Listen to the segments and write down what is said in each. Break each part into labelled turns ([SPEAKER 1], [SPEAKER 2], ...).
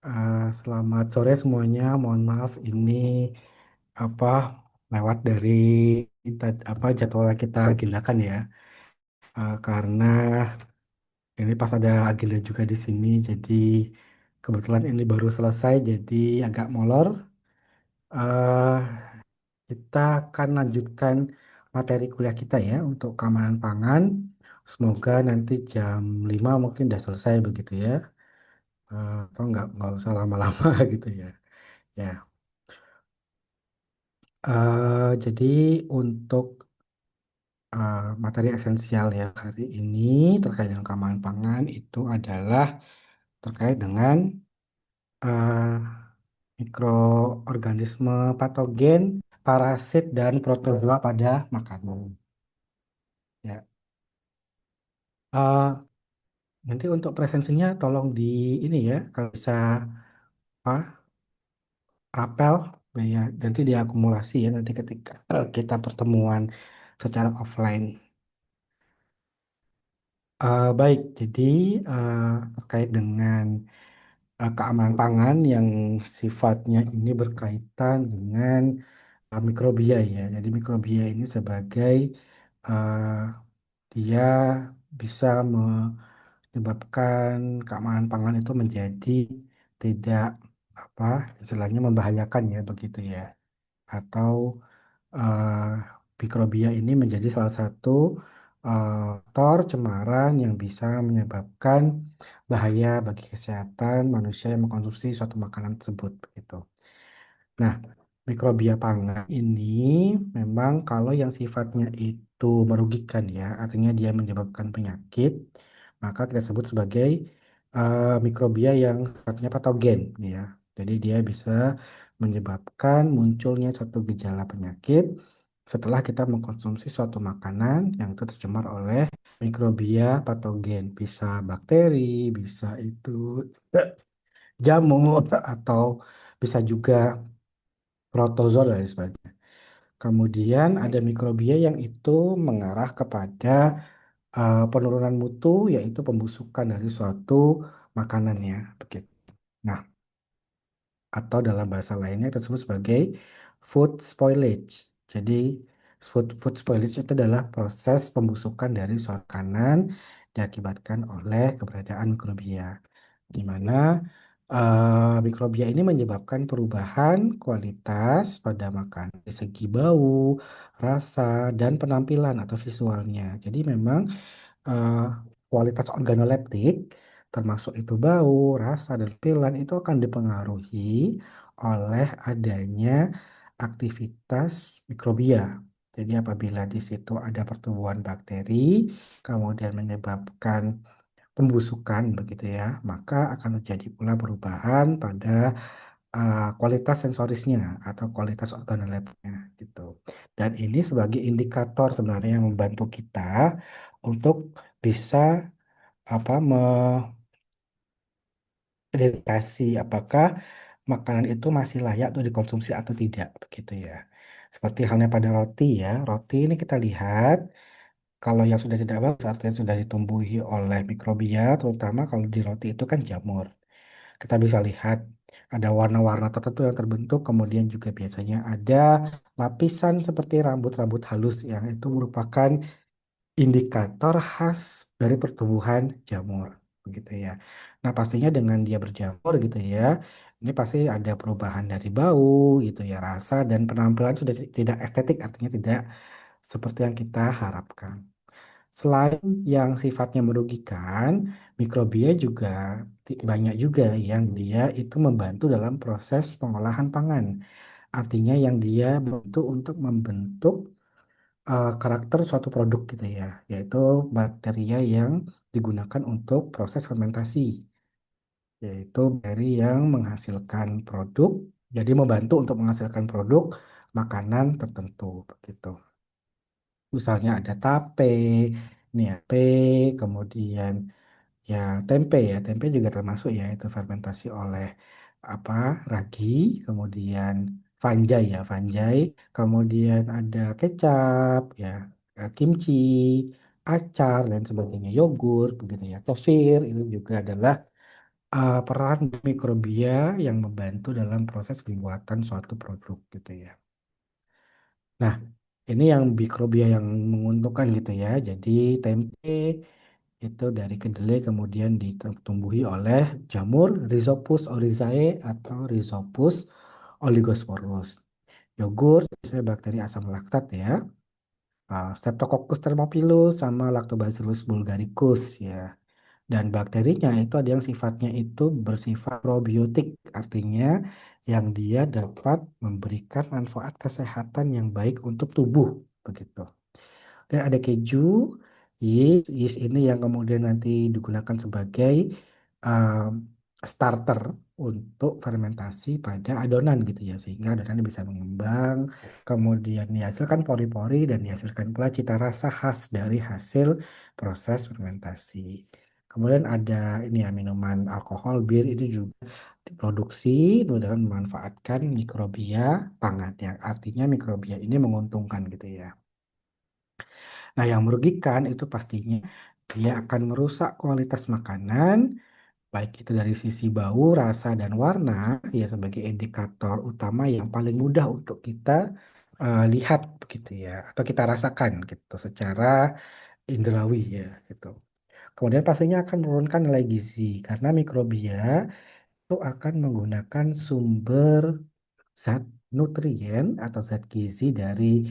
[SPEAKER 1] Selamat sore semuanya. Mohon maaf ini apa lewat dari jadwal yang kita agendakan ya. Karena ini pas ada agenda juga di sini, jadi kebetulan ini baru selesai, jadi agak molor. eh kita akan lanjutkan materi kuliah kita ya untuk keamanan pangan. Semoga nanti jam 5 mungkin udah selesai begitu ya. Atau nggak usah lama-lama gitu ya. Ya. Jadi untuk materi esensial ya hari ini terkait dengan keamanan pangan itu adalah terkait dengan eh, mikroorganisme patogen, parasit dan protozoa pada makanan. Ya, Eh, nanti untuk presensinya tolong di ini ya kalau bisa apa rapel ya nanti diakumulasi ya nanti ketika kita pertemuan secara offline. Baik, jadi eh, terkait dengan keamanan pangan yang sifatnya ini berkaitan dengan mikrobia ya. Jadi mikrobia ini sebagai eh, dia bisa menyebabkan keamanan pangan itu menjadi tidak apa istilahnya membahayakan ya begitu ya. Atau eh, mikrobia ini menjadi salah satu faktor cemaran yang bisa menyebabkan bahaya bagi kesehatan manusia yang mengkonsumsi suatu makanan tersebut begitu. Nah, mikrobia pangan ini memang kalau yang sifatnya itu merugikan ya, artinya dia menyebabkan penyakit, maka kita sebut sebagai mikrobia yang sifatnya patogen ya. Jadi dia bisa menyebabkan munculnya suatu gejala penyakit setelah kita mengkonsumsi suatu makanan yang itu tercemar oleh mikrobia patogen. Bisa bakteri, bisa itu jamur atau bisa juga protozoa dan lain sebagainya. Kemudian ada mikrobia yang itu mengarah kepada penurunan mutu, yaitu pembusukan dari suatu makanannya. Begitu. Nah, atau dalam bahasa lainnya tersebut sebagai food spoilage. Jadi food spoilage itu adalah proses pembusukan dari suatu makanan diakibatkan oleh keberadaan mikrobia, di mana mikrobia ini menyebabkan perubahan kualitas pada makanan dari segi bau, rasa, dan penampilan atau visualnya. Jadi memang eh, kualitas organoleptik, termasuk itu bau, rasa, dan tampilan itu akan dipengaruhi oleh adanya aktivitas mikrobia. Jadi apabila di situ ada pertumbuhan bakteri, kemudian menyebabkan pembusukan begitu ya, maka akan terjadi pula perubahan pada kualitas sensorisnya atau kualitas organolepnya gitu. Dan ini sebagai indikator sebenarnya yang membantu kita untuk bisa apa mengidentifikasi apakah makanan itu masih layak untuk dikonsumsi atau tidak begitu ya. Seperti halnya pada roti ya. Roti ini kita lihat kalau yang sudah tidak bagus artinya sudah ditumbuhi oleh mikrobia, terutama kalau di roti itu kan jamur. Kita bisa lihat ada warna-warna tertentu yang terbentuk, kemudian juga biasanya ada lapisan seperti rambut-rambut halus yang itu merupakan indikator khas dari pertumbuhan jamur, begitu ya. Nah, pastinya dengan dia berjamur gitu ya, ini pasti ada perubahan dari bau gitu ya, rasa dan penampilan sudah tidak estetik, artinya tidak seperti yang kita harapkan. Selain yang sifatnya merugikan, mikrobia juga banyak juga yang dia itu membantu dalam proses pengolahan pangan. Artinya yang dia bantu untuk membentuk karakter suatu produk gitu ya, yaitu bakteria yang digunakan untuk proses fermentasi, yaitu bakteri yang menghasilkan produk, jadi membantu untuk menghasilkan produk makanan tertentu begitu. Misalnya ada tape, niape, kemudian ya tempe juga termasuk ya itu fermentasi oleh apa ragi, kemudian fungi, kemudian ada kecap ya, kimchi, acar dan sebagainya, yogurt begitu ya, kefir itu juga adalah peran mikrobia yang membantu dalam proses pembuatan suatu produk gitu ya. Nah, ini yang mikrobia yang menguntungkan gitu ya. Jadi tempe itu dari kedelai kemudian ditumbuhi oleh jamur Rhizopus oryzae atau Rhizopus oligosporus. Yogurt, misalnya bakteri asam laktat ya. Streptococcus thermophilus sama Lactobacillus bulgaricus ya. Dan bakterinya itu ada yang sifatnya itu bersifat probiotik, artinya yang dia dapat memberikan manfaat kesehatan yang baik untuk tubuh, begitu. Dan ada keju, yeast, yeast ini yang kemudian nanti digunakan sebagai um, starter untuk fermentasi pada adonan gitu ya, sehingga adonan bisa mengembang, kemudian dihasilkan pori-pori dan dihasilkan pula cita rasa khas dari hasil proses fermentasi. Kemudian ada ini ya minuman alkohol, bir ini juga diproduksi dengan memanfaatkan mikrobia pangan yang artinya mikrobia ini menguntungkan gitu ya. Nah, yang merugikan itu pastinya dia akan merusak kualitas makanan, baik itu dari sisi bau, rasa, dan warna, ya sebagai indikator utama yang paling mudah untuk kita lihat begitu ya, atau kita rasakan gitu secara indrawi ya gitu. Kemudian pastinya akan menurunkan nilai gizi karena mikrobia itu akan menggunakan sumber zat nutrien atau zat gizi dari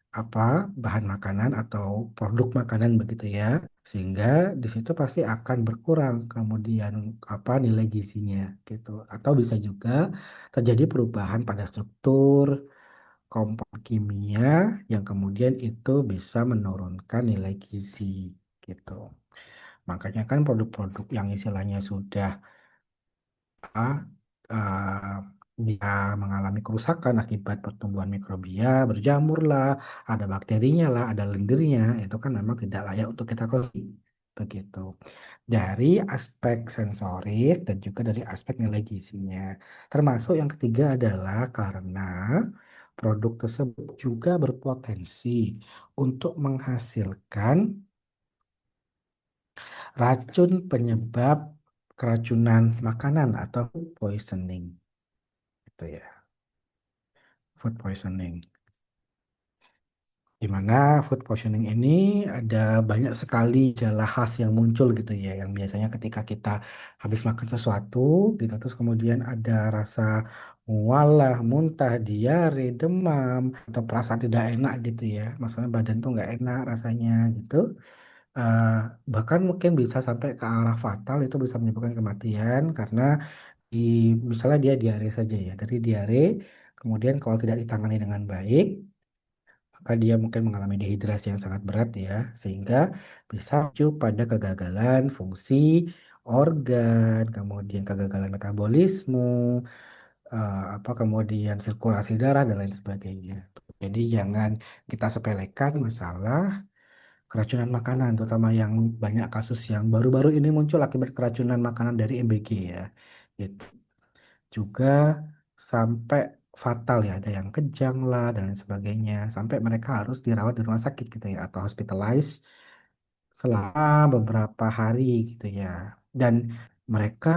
[SPEAKER 1] apa bahan makanan atau produk makanan begitu ya, sehingga di situ pasti akan berkurang kemudian apa nilai gizinya gitu, atau bisa juga terjadi perubahan pada struktur komponen kimia yang kemudian itu bisa menurunkan nilai gizi gitu. Makanya kan produk-produk yang istilahnya sudah ah, ah, dia mengalami kerusakan akibat pertumbuhan mikrobia, berjamur lah, ada bakterinya lah, ada lendirnya, itu kan memang tidak layak untuk kita konsumsi. Begitu. Dari aspek sensoris dan juga dari aspek nilai gizinya. Termasuk yang ketiga adalah karena produk tersebut juga berpotensi untuk menghasilkan racun penyebab keracunan makanan atau food poisoning gitu ya, food poisoning. Di mana food poisoning ini ada banyak sekali gejala khas yang muncul gitu ya, yang biasanya ketika kita habis makan sesuatu gitu, terus kemudian ada rasa mual lah, muntah, diare, demam, atau perasaan tidak enak gitu ya, masalah badan tuh nggak enak rasanya gitu. Eh, Bahkan mungkin bisa sampai ke arah fatal, itu bisa menyebabkan kematian karena di misalnya dia diare saja ya, dari diare kemudian kalau tidak ditangani dengan baik maka dia mungkin mengalami dehidrasi yang sangat berat ya, sehingga bisa memicu pada kegagalan fungsi organ, kemudian kegagalan metabolisme, apa kemudian sirkulasi darah dan lain sebagainya. Jadi jangan kita sepelekan masalah keracunan makanan, terutama yang banyak kasus yang baru-baru ini muncul akibat keracunan makanan dari MBG ya. Gitu. Juga sampai fatal ya, ada yang kejang lah dan lain sebagainya, sampai mereka harus dirawat di rumah sakit gitu ya, atau hospitalized selama beberapa hari gitu ya. Dan mereka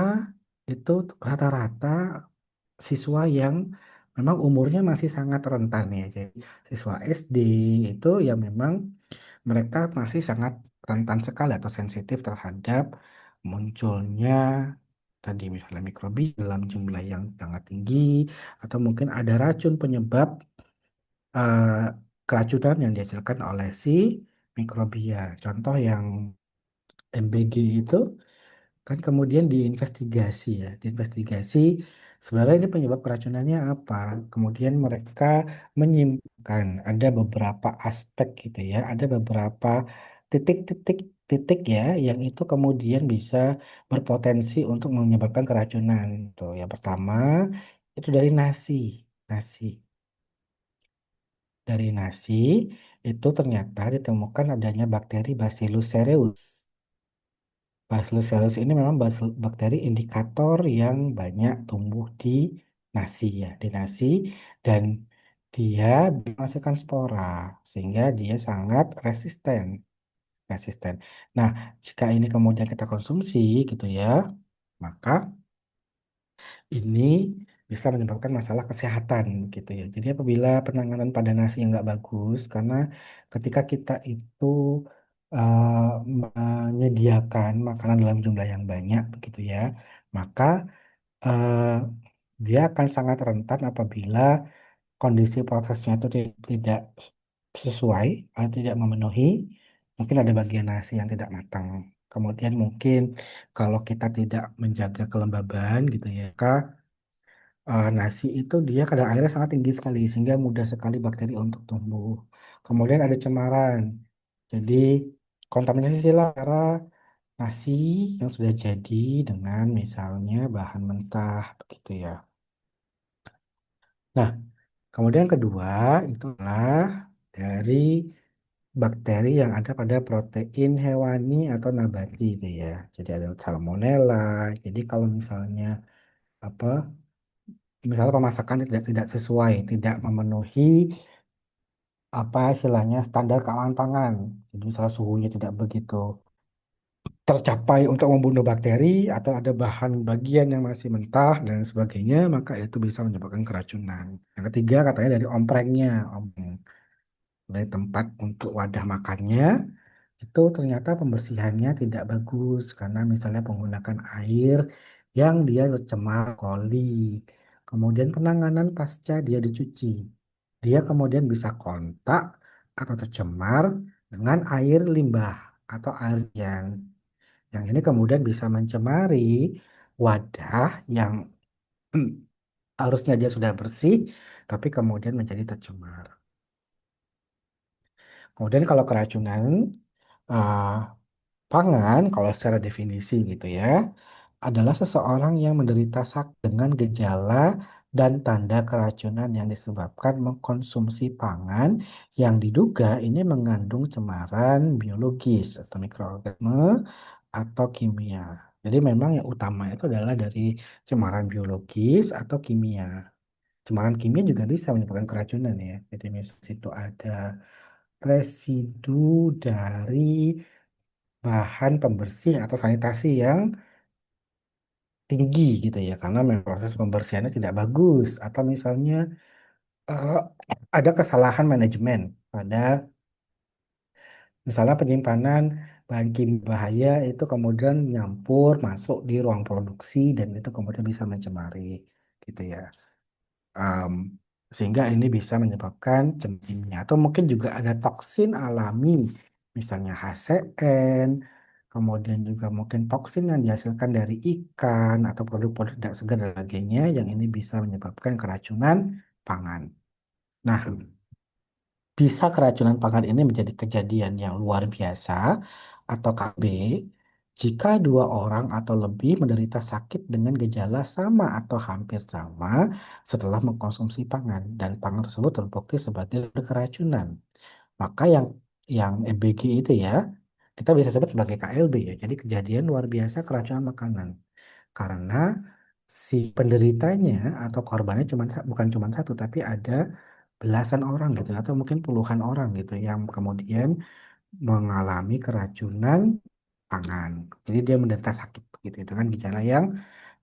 [SPEAKER 1] itu rata-rata siswa yang memang umurnya masih sangat rentan ya. Jadi siswa SD itu ya memang mereka masih sangat rentan sekali atau sensitif terhadap munculnya tadi misalnya mikrobi dalam jumlah yang sangat tinggi atau mungkin ada racun penyebab eh, keracunan yang dihasilkan oleh si mikrobia. Contoh yang MBG itu kan kemudian diinvestigasi ya, diinvestigasi sebenarnya ini penyebab keracunannya apa. Kemudian mereka menyimpulkan ada beberapa aspek gitu ya, ada beberapa titik-titik titik ya yang itu kemudian bisa berpotensi untuk menyebabkan keracunan. Tuh, yang pertama itu dari nasi. Nasi. Dari nasi itu ternyata ditemukan adanya bakteri Bacillus cereus. Bacillus cereus ini memang bakteri indikator yang banyak tumbuh di nasi ya, di nasi, dan dia menghasilkan spora sehingga dia sangat resisten, resisten. Nah, jika ini kemudian kita konsumsi gitu ya, Maka ini bisa menyebabkan masalah kesehatan gitu ya. Jadi apabila penanganan pada nasi yang nggak bagus, karena ketika kita itu menyediakan makanan dalam jumlah yang banyak begitu ya, maka eh, dia akan sangat rentan apabila kondisi prosesnya itu tidak sesuai atau tidak memenuhi, mungkin ada bagian nasi yang tidak matang. Kemudian mungkin kalau kita tidak menjaga kelembaban gitu ya, Kak, nasi itu dia kadar airnya sangat tinggi sekali sehingga mudah sekali bakteri untuk tumbuh. Kemudian ada cemaran. Jadi kontaminasi silang antara nasi yang sudah jadi dengan misalnya bahan mentah begitu ya. Nah, kemudian yang kedua itu adalah dari bakteri yang ada pada protein hewani atau nabati itu ya. Jadi ada salmonella. Jadi kalau misalnya apa misalnya pemasakan tidak tidak sesuai, tidak memenuhi apa istilahnya standar keamanan pangan. Jadi misalnya suhunya tidak begitu tercapai untuk membunuh bakteri atau ada bahan bagian yang masih mentah dan sebagainya, maka itu bisa menyebabkan keracunan. Yang ketiga katanya dari omprengnya, dari tempat untuk wadah makannya itu ternyata pembersihannya tidak bagus karena misalnya menggunakan air yang dia tercemar coli. Kemudian penanganan pasca dia dicuci. Dia kemudian bisa kontak atau tercemar dengan air limbah atau air yang ini kemudian bisa mencemari wadah yang harusnya dia sudah bersih tapi kemudian menjadi tercemar. Kemudian kalau keracunan uh, pangan, kalau secara definisi gitu ya, adalah seseorang yang menderita sakit dengan gejala dan tanda keracunan yang disebabkan mengkonsumsi pangan yang diduga ini mengandung cemaran biologis atau mikroorganisme atau kimia. Jadi memang yang utama itu adalah dari cemaran biologis atau kimia. Cemaran kimia juga bisa menyebabkan keracunan ya. Jadi misalnya situ ada residu dari bahan pembersih atau sanitasi yang tinggi gitu ya karena memang proses pembersihannya tidak bagus atau misalnya eh, ada kesalahan manajemen pada misalnya penyimpanan bahan kimia bahaya itu kemudian nyampur masuk di ruang produksi dan itu kemudian bisa mencemari gitu ya. Em, Sehingga ini bisa menyebabkan cemarinya atau mungkin juga ada toksin alami misalnya HCN kemudian juga mungkin toksin yang dihasilkan dari ikan atau produk-produk tidak segar dan sebagainya yang ini bisa menyebabkan keracunan pangan. Nah, bisa keracunan pangan ini menjadi kejadian yang luar biasa atau KB jika dua orang atau lebih menderita sakit dengan gejala sama atau hampir sama setelah mengkonsumsi pangan dan pangan tersebut terbukti sebagai keracunan. Maka yang EBG itu ya kita bisa sebut sebagai KLB ya. Jadi kejadian luar biasa keracunan makanan karena si penderitanya atau korbannya bukan cuma satu tapi ada belasan orang gitu atau mungkin puluhan orang gitu yang kemudian mengalami keracunan pangan. Jadi dia menderita sakit begitu dengan gejala yang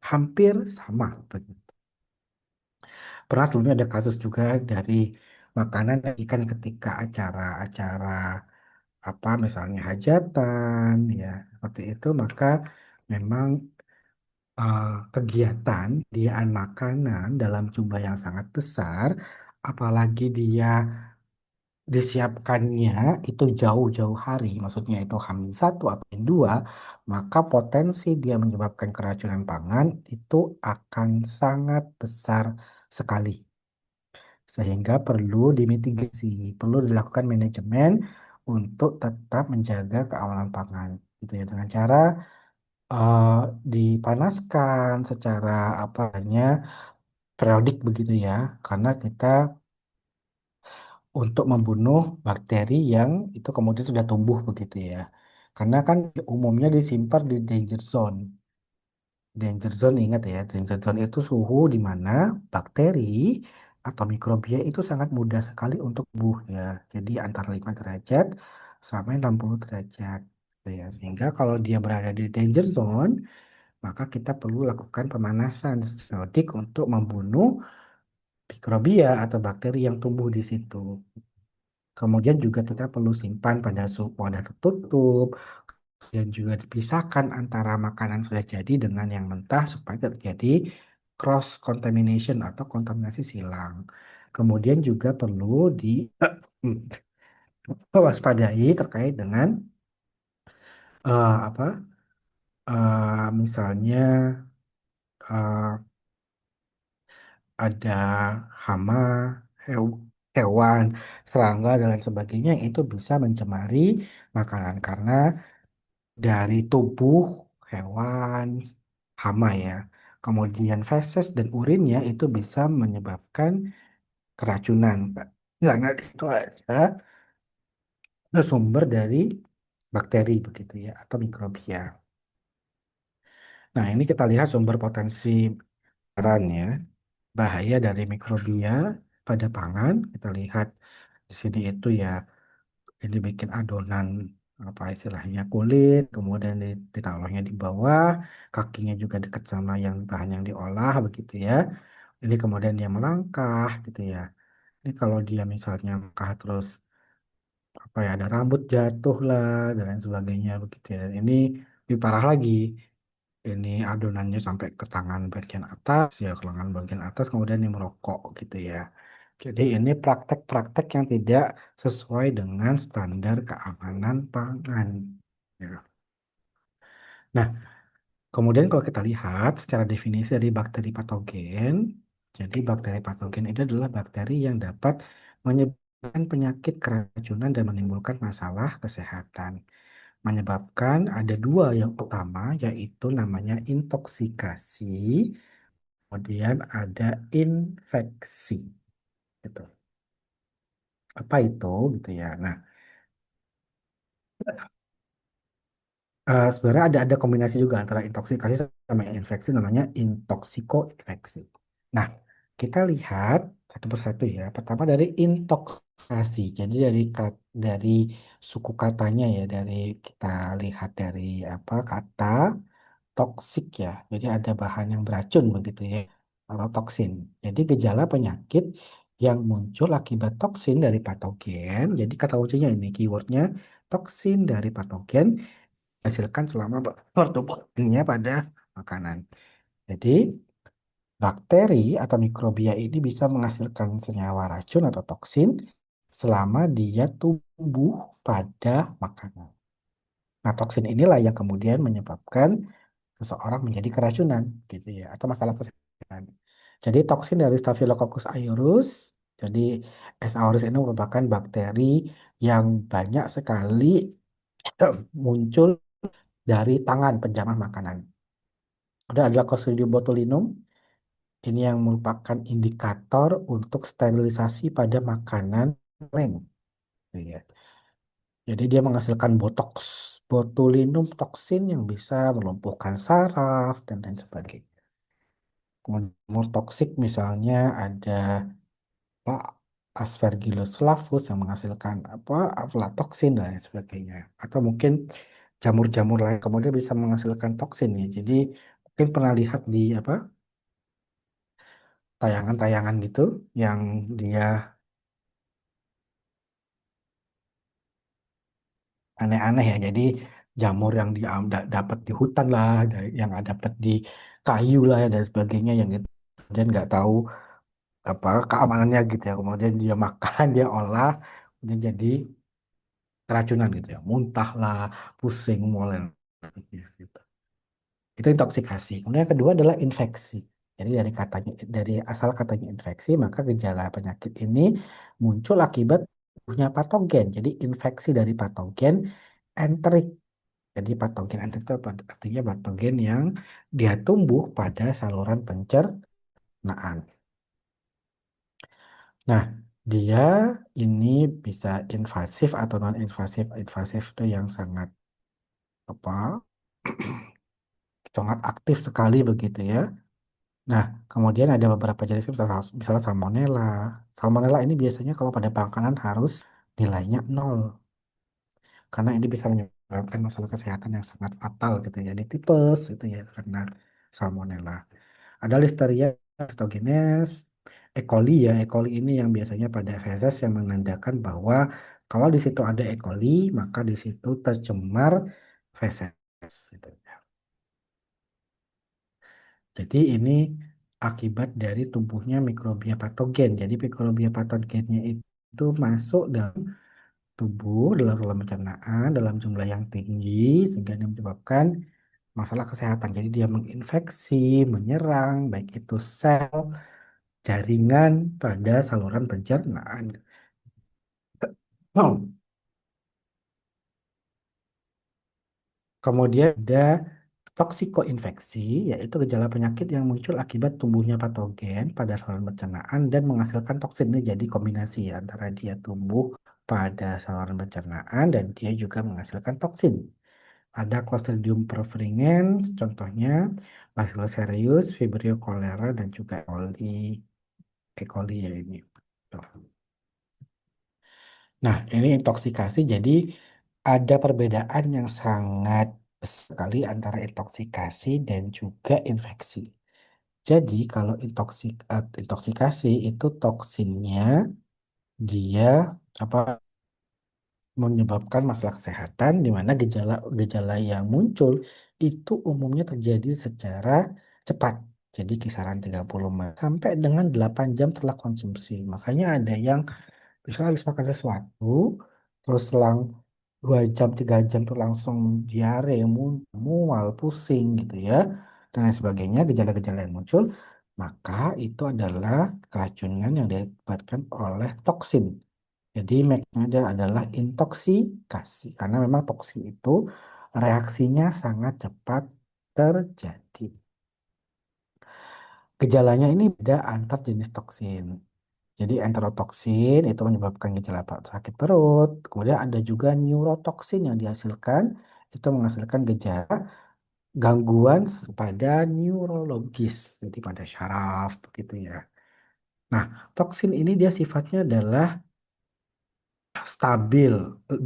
[SPEAKER 1] hampir sama begitu. Pernah sebelumnya ada kasus juga dari makanan ikan ketika acara-acara apa misalnya hajatan ya seperti itu maka memang kegiatan diaan makanan dalam jumlah yang sangat besar apalagi dia disiapkannya itu jauh-jauh hari, maksudnya itu Hamin satu atau Hamin dua, maka potensi dia menyebabkan keracunan pangan itu akan sangat besar sekali. Sehingga perlu dimitigasi, perlu dilakukan manajemen untuk tetap menjaga keamanan pangan. Gitu ya, dengan cara eh, dipanaskan secara apa namanya periodik begitu ya, karena kita untuk membunuh bakteri yang itu kemudian sudah tumbuh begitu ya. Karena kan umumnya disimpan di danger zone. Danger zone ingat ya, danger zone itu suhu di mana bakteri atau mikrobia itu sangat mudah sekali untuk tumbuh ya. Jadi antara 5 derajat sampai 60 derajat gitu ya. Sehingga kalau dia berada di danger zone, maka kita perlu lakukan pemanasan periodik untuk membunuh mikrobia atau bakteri yang tumbuh di situ. Kemudian juga kita perlu simpan pada suhu wadah tertutup dan juga dipisahkan antara makanan sudah jadi dengan yang mentah supaya tidak terjadi cross contamination atau kontaminasi silang. Kemudian juga perlu diwaspadai terkait dengan apa misalnya eh, ada hama, hewan, serangga dan lain sebagainya yang itu bisa mencemari makanan karena dari tubuh hewan, hama ya. Kemudian feses dan urinnya itu bisa menyebabkan keracunan, Pak. Karena itu ada sumber dari bakteri begitu ya atau mikrobia. Nah, ini kita lihat sumber potensi perannya, bahaya dari mikrobia pada pangan. Kita lihat di sini itu ya, ini bikin adonan apa istilahnya kulit, kemudian ditaruhnya di bawah, kakinya juga dekat sama yang bahan yang diolah begitu ya. Ini kemudian dia melangkah gitu ya. Ini kalau dia misalnya langkah terus apa ya ada rambut jatuh lah dan lain sebagainya begitu ya. Dan ini lebih parah lagi. Ini adonannya sampai ke tangan bagian atas ya, ke lengan bagian atas kemudian ini merokok gitu ya. Jadi ini praktek-praktek yang tidak sesuai dengan standar keamanan pangan. Ya. Nah, kemudian kalau kita lihat secara definisi dari bakteri patogen, jadi bakteri patogen itu adalah bakteri yang dapat menyebabkan penyakit keracunan dan menimbulkan masalah kesehatan. Menyebabkan ada dua yang utama, yaitu namanya intoksikasi, kemudian ada infeksi. Gitu. Apa itu gitu ya? Nah, sebenarnya ada kombinasi juga antara intoksikasi sama infeksi namanya intoksikoinfeksi. Nah, kita lihat satu persatu ya. Pertama dari intoksikasi. Jadi dari suku katanya ya, dari kita lihat dari apa kata toksik ya. Jadi ada bahan yang beracun begitu ya, atau toksin. Jadi gejala penyakit yang muncul akibat toksin dari patogen. Jadi kata kuncinya ini keywordnya toksin dari patogen hasilkan selama pertumbuhannya pada makanan. Jadi, bakteri atau mikrobia ini bisa menghasilkan senyawa racun atau toksin selama dia tumbuh pada makanan. Nah, toksin inilah yang kemudian menyebabkan seseorang menjadi keracunan, gitu ya, atau masalah kesehatan. Jadi, toksin dari Staphylococcus aureus, jadi S. aureus ini merupakan bakteri yang banyak sekali muncul dari tangan penjamah makanan. Kemudian adalah Clostridium botulinum. Ini yang merupakan indikator untuk sterilisasi pada makanan lem. Ya. Jadi dia menghasilkan botox, botulinum toksin yang bisa melumpuhkan saraf dan lain sebagainya. Kemudian toksik misalnya ada apa Aspergillus flavus yang menghasilkan apa aflatoksin dan lain sebagainya. Atau mungkin jamur-jamur lain kemudian bisa menghasilkan toksin ya. Jadi mungkin pernah lihat di apa tayangan-tayangan gitu yang dia aneh-aneh ya. Jadi jamur yang dia dapat di hutan lah, yang dapat di kayu lah ya, dan sebagainya yang gitu. Kemudian nggak tahu apa keamanannya gitu ya. Kemudian dia makan, dia olah, kemudian jadi keracunan gitu ya. Muntah lah, pusing, mual gitu. Itu intoksikasi. Kemudian yang kedua adalah infeksi. Jadi dari asal katanya infeksi, maka gejala penyakit ini muncul akibat tumbuhnya patogen. Jadi infeksi dari patogen enterik. Jadi patogen enterik itu artinya patogen yang dia tumbuh pada saluran pencernaan. Nah, dia ini bisa invasif atau non invasif. Invasif itu yang sangat apa? Sangat aktif sekali begitu ya. Nah, kemudian ada beberapa jenis misalnya salmonella. Salmonella ini biasanya kalau pada makanan harus nilainya nol karena ini bisa menyebabkan menyebabkan masalah kesehatan yang sangat fatal gitu ya, di tipes itu ya karena salmonella. Ada Listeria patogenes, E. coli ya. E. coli ini yang biasanya pada feses yang menandakan bahwa kalau di situ ada E. coli, maka di situ tercemar feses gitu ya. Jadi ini akibat dari tumbuhnya mikrobia patogen. Jadi mikrobia patogennya itu masuk dalam tubuh, dalam saluran pencernaan, dalam jumlah yang tinggi, sehingga ini menyebabkan masalah kesehatan. Jadi dia menginfeksi, menyerang, baik itu sel, jaringan pada saluran pencernaan. Kemudian ada toksikoinfeksi, yaitu gejala penyakit yang muncul akibat tumbuhnya patogen pada saluran pencernaan dan menghasilkan toksin. Ini jadi kombinasi ya, antara dia tumbuh pada saluran pencernaan dan dia juga menghasilkan toksin. Ada Clostridium perfringens, contohnya Bacillus cereus, Vibrio cholera, dan juga E. coli ya ini. Nah, ini intoksikasi, jadi ada perbedaan yang sangat besar sekali antara intoksikasi dan juga infeksi. Jadi, kalau intoksikasi itu toksinnya dia apa menyebabkan masalah kesehatan di mana gejala-gejala yang muncul itu umumnya terjadi secara cepat. Jadi kisaran 30 menit sampai dengan 8 jam setelah konsumsi. Makanya ada yang misalnya habis makan sesuatu, terus selang 2 jam, 3 jam tuh langsung diare, mual, pusing gitu ya, dan lain sebagainya, gejala-gejala yang muncul, maka itu adalah keracunan yang diakibatkan oleh toksin. Jadi make-nya adalah intoksikasi, karena memang toksin itu reaksinya sangat cepat terjadi. Gejalanya ini beda antar jenis toksin. Jadi enterotoksin itu menyebabkan gejala sakit perut. Kemudian ada juga neurotoksin yang dihasilkan, itu menghasilkan gejala gangguan pada neurologis, jadi pada syaraf begitu ya. Nah, toksin ini dia sifatnya adalah stabil,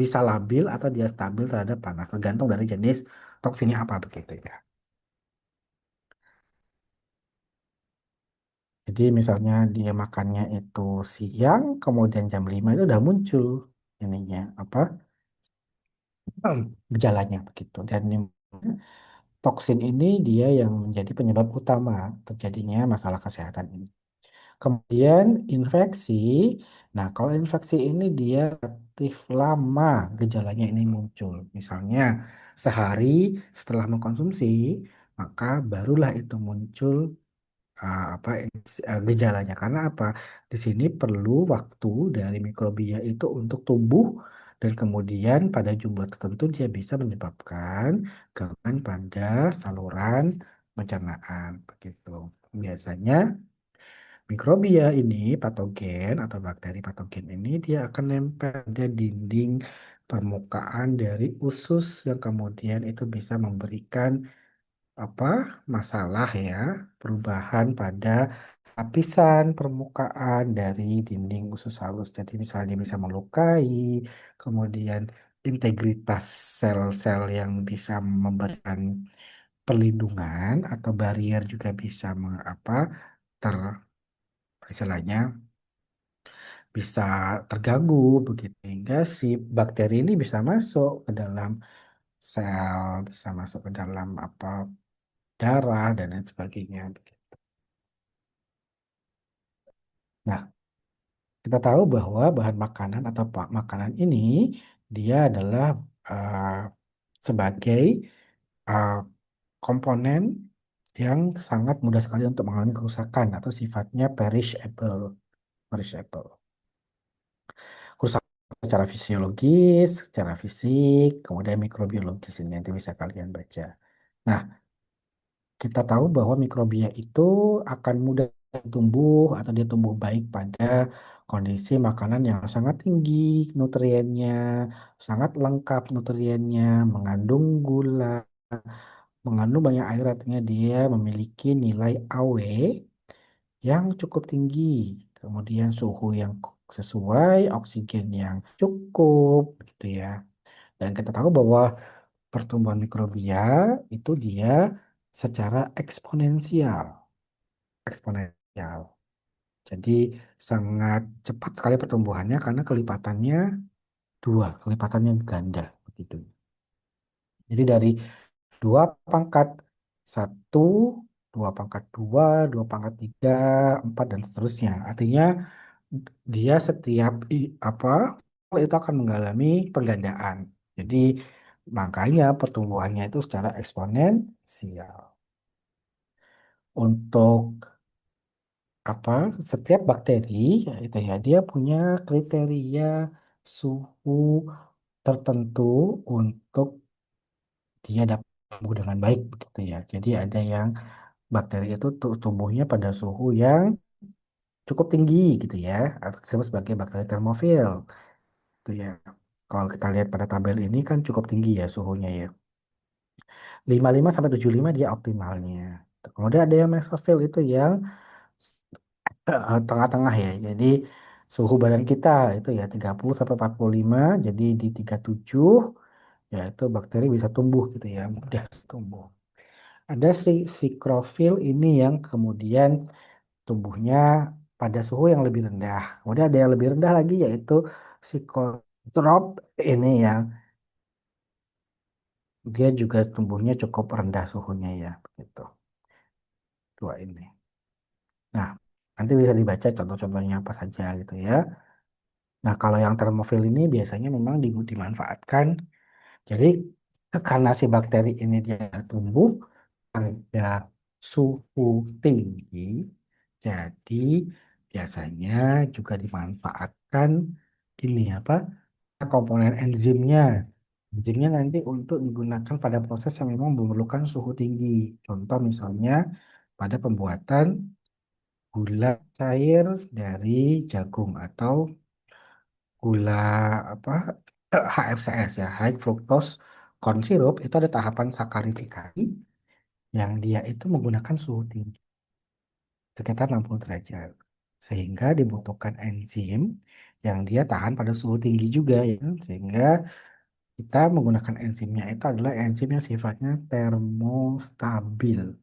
[SPEAKER 1] bisa labil atau dia stabil terhadap panas, tergantung dari jenis toksinnya apa begitu ya. Jadi misalnya dia makannya itu siang, kemudian jam 5 itu udah muncul ininya apa gejalanya begitu. Dan toksin ini dia yang menjadi penyebab utama terjadinya masalah kesehatan ini. Kemudian infeksi. Nah, kalau infeksi ini dia relatif lama gejalanya ini muncul. Misalnya sehari setelah mengkonsumsi, maka barulah itu muncul gejalanya. Karena apa? Di sini perlu waktu dari mikrobia itu untuk tumbuh dan kemudian pada jumlah tertentu dia bisa menyebabkan gangguan pada saluran pencernaan begitu. Biasanya mikrobia ini patogen atau bakteri patogen ini dia akan nempel pada dinding permukaan dari usus yang kemudian itu bisa memberikan apa masalah ya, perubahan pada lapisan permukaan dari dinding usus halus. Jadi misalnya dia bisa melukai, kemudian integritas sel-sel yang bisa memberikan perlindungan atau barrier juga bisa ter istilahnya bisa terganggu begitu, hingga si bakteri ini bisa masuk ke dalam sel, bisa masuk ke dalam darah dan lain sebagainya. Nah, kita tahu bahwa bahan makanan atau makanan ini dia adalah eh, sebagai eh, komponen yang sangat mudah sekali untuk mengalami kerusakan atau sifatnya perishable. Perishable. Kerusakan secara fisiologis, secara fisik, kemudian mikrobiologis ini nanti bisa kalian baca. Nah, kita tahu bahwa mikrobia itu akan mudah tumbuh atau dia tumbuh baik pada kondisi makanan yang sangat tinggi nutriennya, sangat lengkap nutriennya, mengandung gula, mengandung banyak air, artinya dia memiliki nilai AW yang cukup tinggi, kemudian suhu yang sesuai, oksigen yang cukup, gitu ya. Dan kita tahu bahwa pertumbuhan mikrobia itu dia secara eksponensial. Eksponensial. Jadi sangat cepat sekali pertumbuhannya karena kelipatannya dua, kelipatannya ganda begitu. Jadi dari dua pangkat satu, dua pangkat dua, dua pangkat tiga, empat dan seterusnya. Artinya dia setiap apa itu akan mengalami penggandaan. Jadi makanya pertumbuhannya itu secara eksponensial. Untuk apa setiap bakteri ya itu ya dia punya kriteria suhu tertentu untuk dia dapat tumbuh dengan baik begitu ya. Jadi ada yang bakteri itu tumbuhnya pada suhu yang cukup tinggi gitu ya, atau disebut sebagai bakteri termofil itu ya. Kalau kita lihat pada tabel ini kan cukup tinggi ya suhunya ya. 55 sampai 75 dia optimalnya. Kemudian ada yang mesofil itu yang tengah-tengah ya. Jadi suhu badan kita itu ya 30 sampai 45. Jadi di 37 ya itu bakteri bisa tumbuh gitu ya, mudah tumbuh. Ada sikrofil ini yang kemudian tumbuhnya pada suhu yang lebih rendah. Kemudian ada yang lebih rendah lagi yaitu psikotrop ini yang dia juga tumbuhnya cukup rendah suhunya ya, begitu. Dua ini. Nah, nanti bisa dibaca contoh-contohnya apa saja gitu ya. Nah, kalau yang termofil ini biasanya memang dimanfaatkan. Jadi karena si bakteri ini dia tumbuh pada suhu tinggi, jadi biasanya juga dimanfaatkan ini apa komponen enzimnya. Enzimnya nanti untuk digunakan pada proses yang memang memerlukan suhu tinggi. Contoh misalnya pada pembuatan gula cair dari jagung atau gula apa HFCS ya, high fructose corn syrup itu ada tahapan sakarifikasi yang dia itu menggunakan suhu tinggi sekitar 60 derajat. Sehingga dibutuhkan enzim yang dia tahan pada suhu tinggi juga ya. Sehingga kita menggunakan enzimnya itu adalah enzim yang sifatnya termostabil.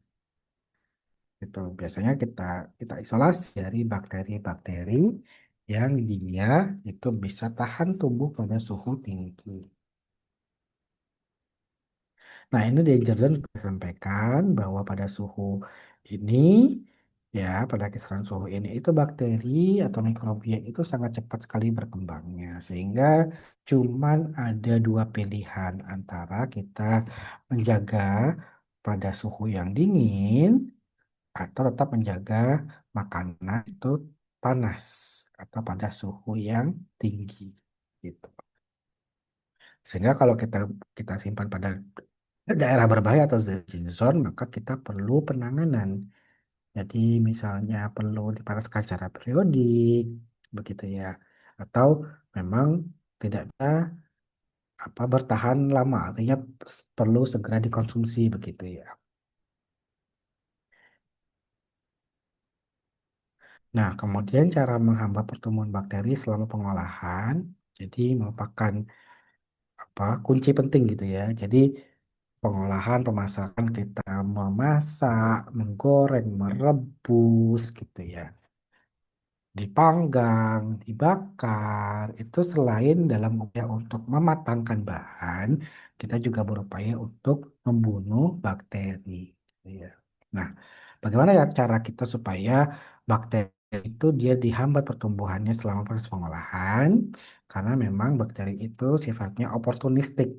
[SPEAKER 1] Itu biasanya kita kita isolasi dari bakteri-bakteri yang dia itu bisa tahan tumbuh pada suhu tinggi. Nah, ini danger zone juga sampaikan bahwa pada suhu ini, ya, pada kisaran suhu ini, itu bakteri atau mikrobia itu sangat cepat sekali berkembangnya. Sehingga cuman ada dua pilihan antara kita menjaga pada suhu yang dingin atau tetap menjaga makanan itu panas atau pada suhu yang tinggi. Gitu. Sehingga kalau kita kita simpan pada daerah berbahaya atau zone zone, maka kita perlu penanganan. Jadi misalnya perlu dipanaskan secara periodik, begitu ya. Atau memang tidak bisa apa bertahan lama, artinya perlu segera dikonsumsi begitu ya. Nah, kemudian cara menghambat pertumbuhan bakteri selama pengolahan, jadi merupakan apa kunci penting gitu ya. Jadi pengolahan, pemasakan kita memasak, menggoreng, merebus gitu ya. Dipanggang, dibakar, itu selain dalam upaya untuk mematangkan bahan, kita juga berupaya untuk membunuh bakteri. Gitu ya. Nah, bagaimana ya cara kita supaya bakteri itu dia dihambat pertumbuhannya selama proses pengolahan? Karena memang bakteri itu sifatnya oportunistik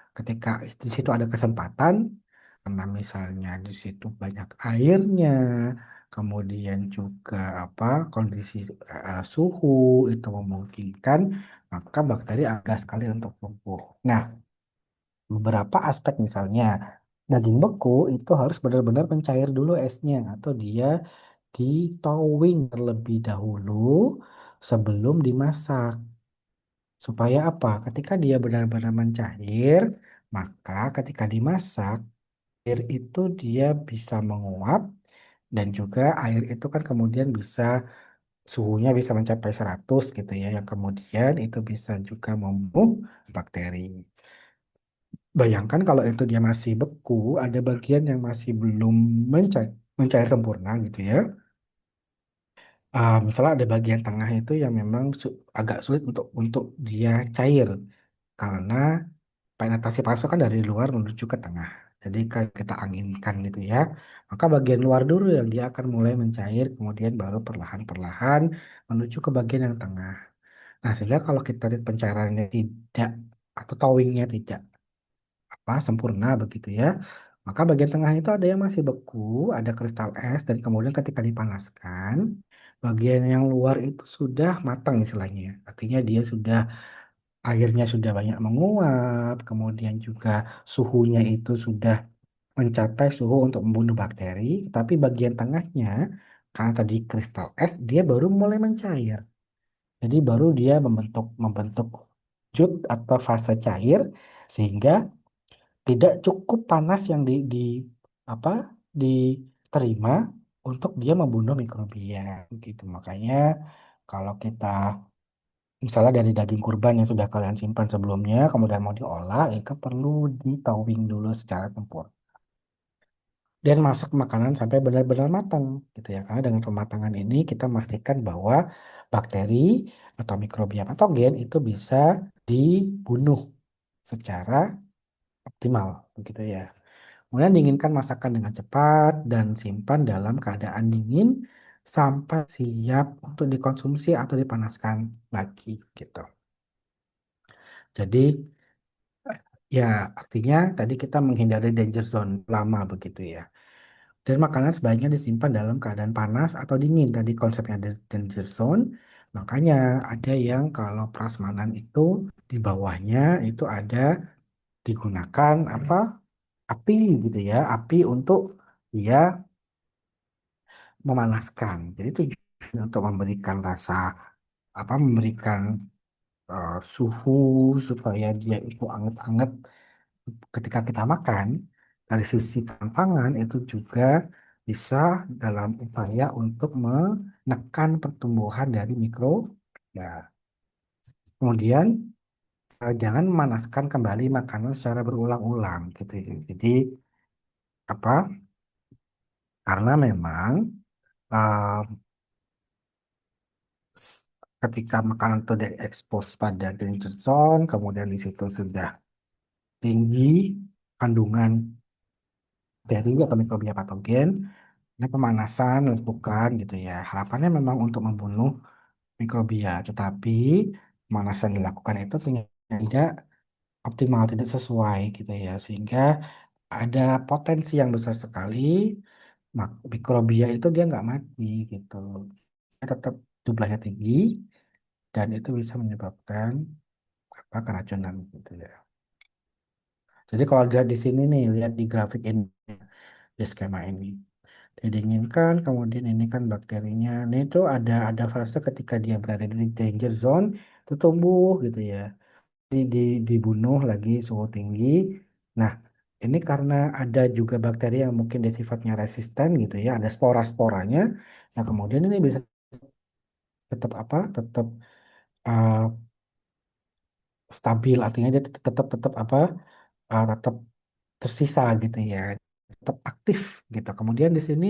[SPEAKER 1] ketika di situ ada kesempatan, karena misalnya di situ banyak airnya, kemudian juga apa kondisi suhu itu memungkinkan, maka bakteri agak sekali untuk tumbuh. Nah, beberapa aspek misalnya daging beku itu harus benar-benar mencair dulu esnya atau dia di thawing terlebih dahulu sebelum dimasak. Supaya apa? Ketika dia benar-benar mencair, maka ketika dimasak, air itu dia bisa menguap dan juga air itu kan kemudian bisa suhunya bisa mencapai 100 gitu ya, yang kemudian itu bisa juga membunuh bakteri. Bayangkan kalau itu dia masih beku, ada bagian yang masih belum mencair sempurna gitu ya. Misalnya ada bagian tengah itu yang memang agak sulit untuk dia cair karena penetrasi paso kan dari luar menuju ke tengah. Jadi kalau kita anginkan gitu ya, maka bagian luar dulu yang dia akan mulai mencair, kemudian baru perlahan-perlahan menuju ke bagian yang tengah. Nah, sehingga kalau kita lihat pencairannya tidak atau towingnya tidak sempurna begitu ya, maka bagian tengah itu ada yang masih beku, ada kristal es, dan kemudian ketika dipanaskan, bagian yang luar itu sudah matang istilahnya. Artinya dia sudah airnya sudah banyak menguap, kemudian juga suhunya itu sudah mencapai suhu untuk membunuh bakteri, tapi bagian tengahnya karena tadi kristal es dia baru mulai mencair. Jadi baru dia membentuk membentuk cut atau fase cair sehingga tidak cukup panas yang apa diterima untuk dia membunuh mikrobia gitu. Makanya kalau kita misalnya dari daging kurban yang sudah kalian simpan sebelumnya, kemudian mau diolah, itu perlu ditowing dulu secara sempurna. Dan masak makanan sampai benar-benar matang, gitu ya. Karena dengan pematangan ini kita memastikan bahwa bakteri atau mikrobia patogen itu bisa dibunuh secara optimal, begitu ya. Kemudian dinginkan masakan dengan cepat dan simpan dalam keadaan dingin sampai siap untuk dikonsumsi atau dipanaskan lagi, gitu. Jadi ya, artinya tadi kita menghindari danger zone lama begitu ya. Dan makanan sebaiknya disimpan dalam keadaan panas atau dingin. Tadi konsepnya ada danger zone. Makanya ada yang kalau prasmanan itu di bawahnya itu ada digunakan api gitu ya. Api untuk dia memanaskan. Jadi itu untuk memberikan rasa memberikan suhu supaya dia itu anget-anget ketika kita makan, dari sisi pangan itu juga bisa dalam upaya untuk menekan pertumbuhan dari mikro. Ya, kemudian jangan memanaskan kembali makanan secara berulang-ulang gitu ya. Jadi apa? Karena memang uh, s- ketika makanan itu diekspos pada danger zone, kemudian di situ sudah tinggi kandungan bakteri atau mikrobia patogen. Ini pemanasan dilakukan gitu ya. Harapannya memang untuk membunuh mikrobia, tetapi pemanasan dilakukan itu ternyata tidak optimal, tidak sesuai gitu ya. Sehingga ada potensi yang besar sekali mikrobia itu dia nggak mati gitu. Dia tetap jumlahnya tinggi dan itu bisa menyebabkan keracunan gitu ya. Jadi kalau lihat di sini nih, lihat di grafik ini, di skema ini. Didinginkan, kemudian ini kan bakterinya. Ini tuh ada fase ketika dia berada di danger zone, itu tumbuh gitu ya. Dibunuh lagi suhu tinggi. Nah, ini karena ada juga bakteri yang mungkin dia sifatnya resisten gitu ya, ada spora-sporanya, yang kemudian ini bisa tetap tetap uh, stabil, artinya dia tetap tetap tetap tersisa gitu ya, tetap aktif gitu. Kemudian di sini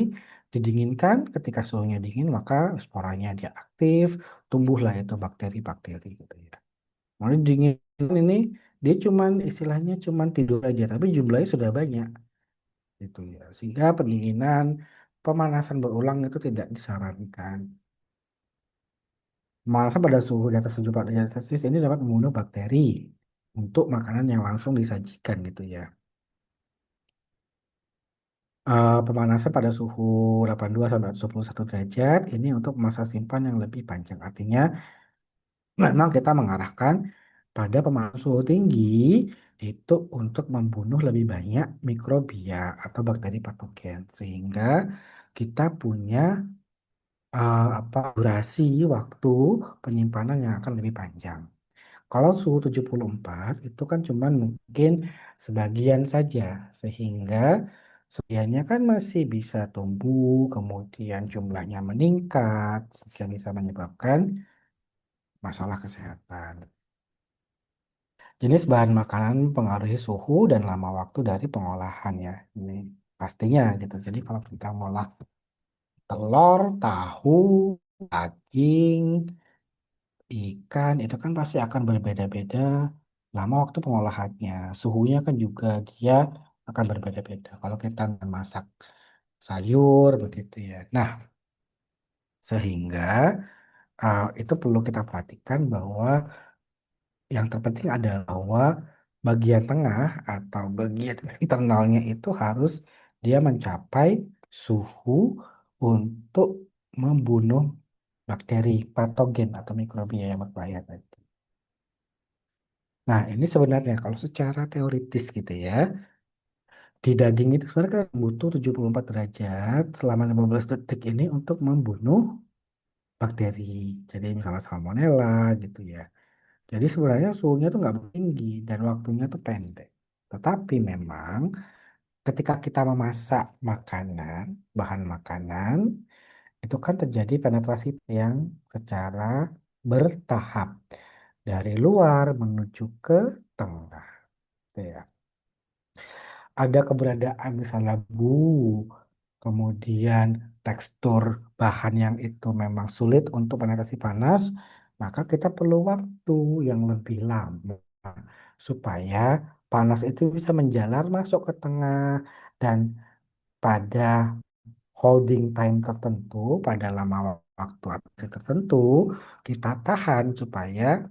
[SPEAKER 1] didinginkan, ketika suhunya dingin maka sporanya dia aktif, tumbuhlah itu bakteri-bakteri gitu ya. Kemudian dingin ini dia cuman istilahnya cuman tidur aja, tapi jumlahnya sudah banyak gitu ya. Sehingga pendinginan, pemanasan berulang itu tidak disarankan. Pemanasan pada suhu di atas 74 derajat Celcius ini dapat membunuh bakteri untuk makanan yang langsung disajikan gitu ya. Pemanasan pada suhu 82 sampai 101 derajat ini untuk masa simpan yang lebih panjang. Artinya memang kita mengarahkan pada pemanasan suhu tinggi itu untuk membunuh lebih banyak mikrobia atau bakteri patogen sehingga kita punya durasi waktu penyimpanan yang akan lebih panjang. Kalau suhu 74 itu kan cuman mungkin sebagian saja sehingga sebenarnya kan masih bisa tumbuh, kemudian jumlahnya meningkat, sehingga bisa menyebabkan masalah kesehatan. Jenis bahan makanan mempengaruhi suhu dan lama waktu dari pengolahan ya. Ini pastinya gitu. Jadi kalau kita ngolah telur, tahu, daging, ikan, itu kan pasti akan berbeda-beda lama waktu pengolahannya. Suhunya kan juga dia akan berbeda-beda. Kalau kita masak sayur begitu ya. Nah, sehingga itu perlu kita perhatikan bahwa yang terpenting adalah bahwa bagian tengah atau bagian internalnya itu harus dia mencapai suhu untuk membunuh bakteri patogen atau mikrobia yang berbahaya tadi. Nah, ini sebenarnya kalau secara teoritis gitu ya, di daging itu sebenarnya kan butuh 74 derajat selama 15 detik ini untuk membunuh bakteri. Jadi misalnya salmonella gitu ya. Jadi sebenarnya suhunya tuh nggak tinggi dan waktunya tuh pendek. Tetapi memang ketika kita memasak makanan, bahan makanan, itu kan terjadi penetrasi yang secara bertahap dari luar menuju ke tengah. Gitu ya. Ada keberadaan misalnya kemudian tekstur bahan yang itu memang sulit untuk penetrasi panas, maka kita perlu waktu yang lebih lama supaya panas itu bisa menjalar masuk ke tengah dan pada holding time tertentu, pada lama waktu tertentu, kita tahan supaya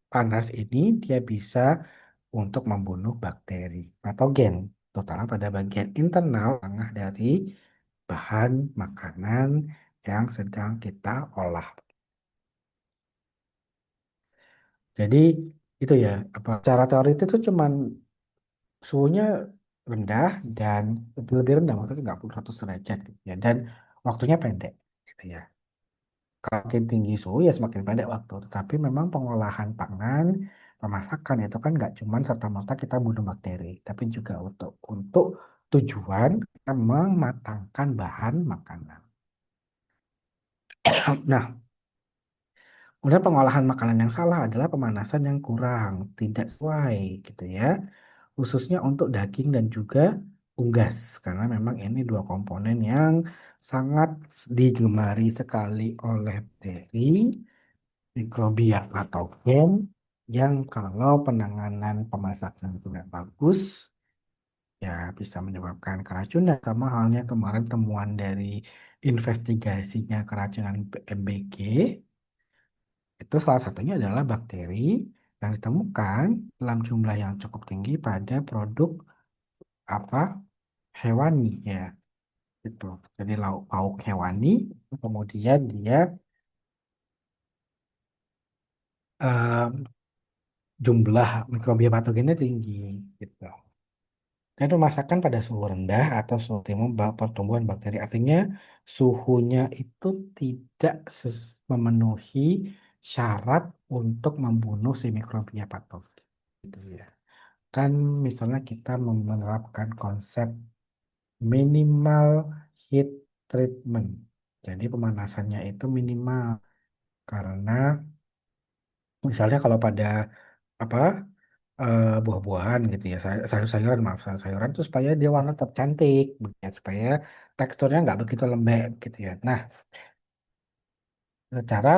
[SPEAKER 1] panas ini dia bisa untuk membunuh bakteri patogen, terutama pada bagian internal tengah dari bahan makanan yang sedang kita olah. Jadi itu ya, apa cara teori itu cuman suhunya rendah dan lebih rendah, maksudnya nggak perlu 100 derajat gitu ya, dan waktunya pendek gitu ya. Kalau makin tinggi suhu ya semakin pendek waktu. Tetapi memang pengolahan pangan, pemasakan itu kan nggak cuma serta-merta kita bunuh bakteri, tapi juga untuk tujuan kita mematangkan bahan makanan. Nah, kemudian pengolahan makanan yang salah adalah pemanasan yang kurang, tidak sesuai gitu ya. Khususnya untuk daging dan juga unggas, karena memang ini dua komponen yang sangat digemari sekali oleh bakteri mikrobia patogen yang kalau penanganan pemasakan tidak bagus ya bisa menyebabkan keracunan sama halnya kemarin temuan dari investigasinya keracunan MBG itu salah satunya adalah bakteri yang ditemukan dalam jumlah yang cukup tinggi pada produk apa hewani ya itu jadi lauk pauk hewani kemudian dia eh, jumlah mikrobia patogennya tinggi gitu. Dan pemasakan pada suhu rendah atau suhu optimum pertumbuhan bakteri artinya suhunya itu tidak memenuhi syarat untuk membunuh si mikrobia patogen. Gitu ya. Kan misalnya kita menerapkan konsep minimal heat treatment. Jadi pemanasannya itu minimal karena misalnya kalau pada apa buah-buahan gitu ya sayur-sayuran maaf sayur-sayuran itu supaya dia warna tetap cantik begitu, supaya teksturnya nggak begitu lembek gitu ya. Nah, secara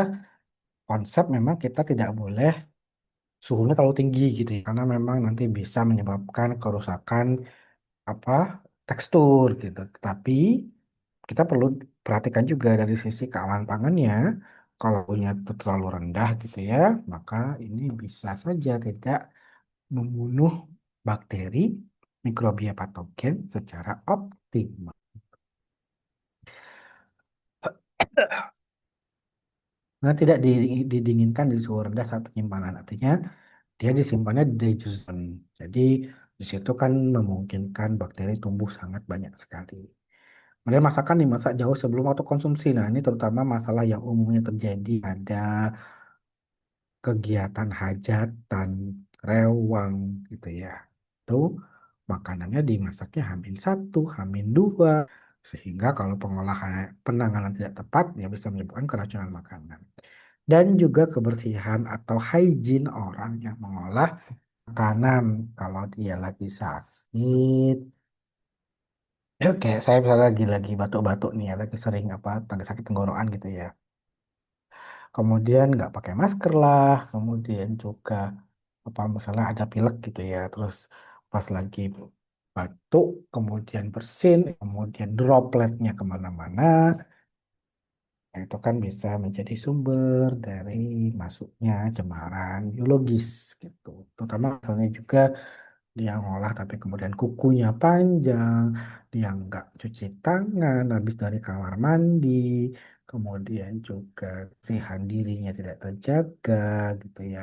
[SPEAKER 1] konsep memang kita tidak boleh suhunya terlalu tinggi gitu ya karena memang nanti bisa menyebabkan kerusakan apa tekstur gitu. Tapi kita perlu perhatikan juga dari sisi keamanan pangannya. Kalau suhunya itu terlalu rendah gitu ya, maka ini bisa saja tidak membunuh bakteri mikrobia patogen secara optimal. Karena tidak didinginkan di suhu rendah saat penyimpanan. Artinya dia disimpannya di danger zone. Jadi di situ kan memungkinkan bakteri tumbuh sangat banyak sekali. Kemudian masakan dimasak jauh sebelum waktu konsumsi. Nah ini terutama masalah yang umumnya terjadi ada kegiatan hajatan, rewang gitu ya. Itu makanannya dimasaknya H-1, H-2, sehingga kalau pengolahan penanganan tidak tepat ya bisa menyebabkan keracunan makanan. Dan juga kebersihan atau hygiene orang yang mengolah makanan kalau dia lagi sakit. Ya, kayak saya misalnya lagi batuk-batuk nih ya, lagi sering lagi sakit tenggorokan gitu ya. Kemudian nggak pakai masker lah, kemudian juga apa misalnya ada pilek gitu ya, terus pas lagi batuk, kemudian bersin, kemudian dropletnya kemana-mana, nah, itu kan bisa menjadi sumber dari masuknya cemaran biologis gitu. Terutama misalnya juga dia ngolah tapi kemudian kukunya panjang, dia nggak cuci tangan habis dari kamar mandi, kemudian juga kebersihan dirinya tidak terjaga gitu ya.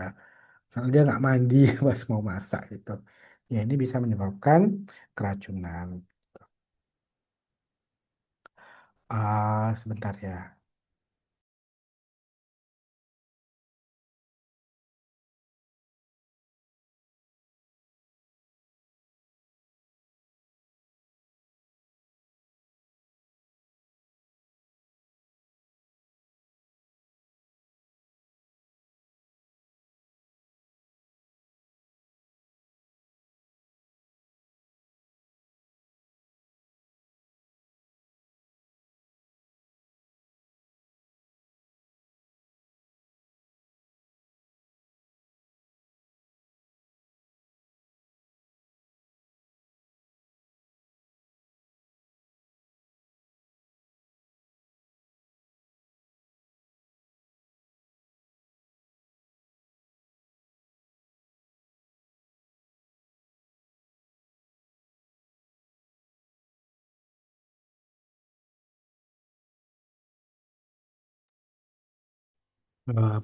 [SPEAKER 1] Karena dia nggak mandi pas mau masak gitu. Ya ini bisa menyebabkan keracunan. Sebentar ya.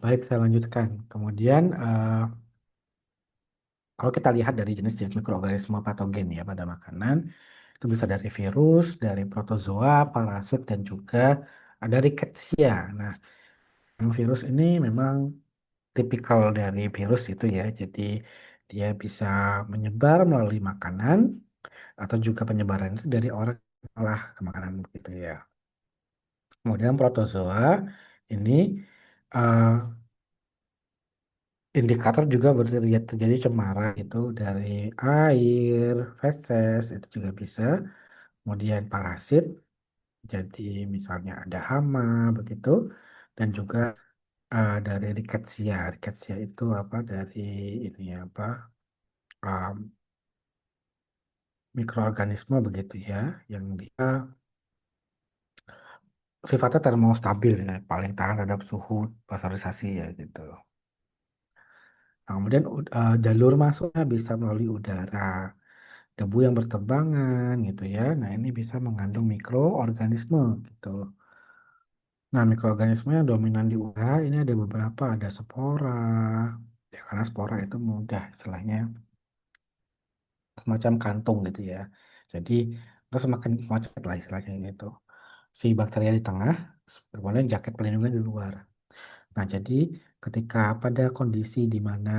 [SPEAKER 1] Baik, saya lanjutkan. Kemudian kalau kita lihat dari jenis-jenis mikroorganisme patogen ya pada makanan, itu bisa dari virus, dari protozoa, parasit, dan juga ada rickettsia. Nah, yang virus ini memang tipikal dari virus itu ya, jadi dia bisa menyebar melalui makanan atau juga penyebaran itu dari orang yang olah ke makanan begitu ya. Kemudian protozoa ini eh, indikator juga terjadi cemaran itu dari air, feses itu juga bisa. Kemudian parasit, jadi misalnya ada hama begitu, dan juga dari rickettsia. Rickettsia itu apa dari ini apa um, mikroorganisme begitu ya, yang dia sifatnya termostabil ya, paling tahan terhadap suhu pasterisasi ya gitu. Nah, kemudian jalur masuknya bisa melalui udara, debu yang berterbangan gitu ya. Nah, ini bisa mengandung mikroorganisme gitu. Nah, mikroorganisme yang dominan di udara ini ada beberapa, ada spora. Ya, karena spora itu mudah istilahnya semacam kantung gitu ya. Jadi, itu semakin macet lah istilahnya gitu. Si bakteri di tengah, kemudian jaket pelindungnya di luar. Nah, jadi ketika pada kondisi di mana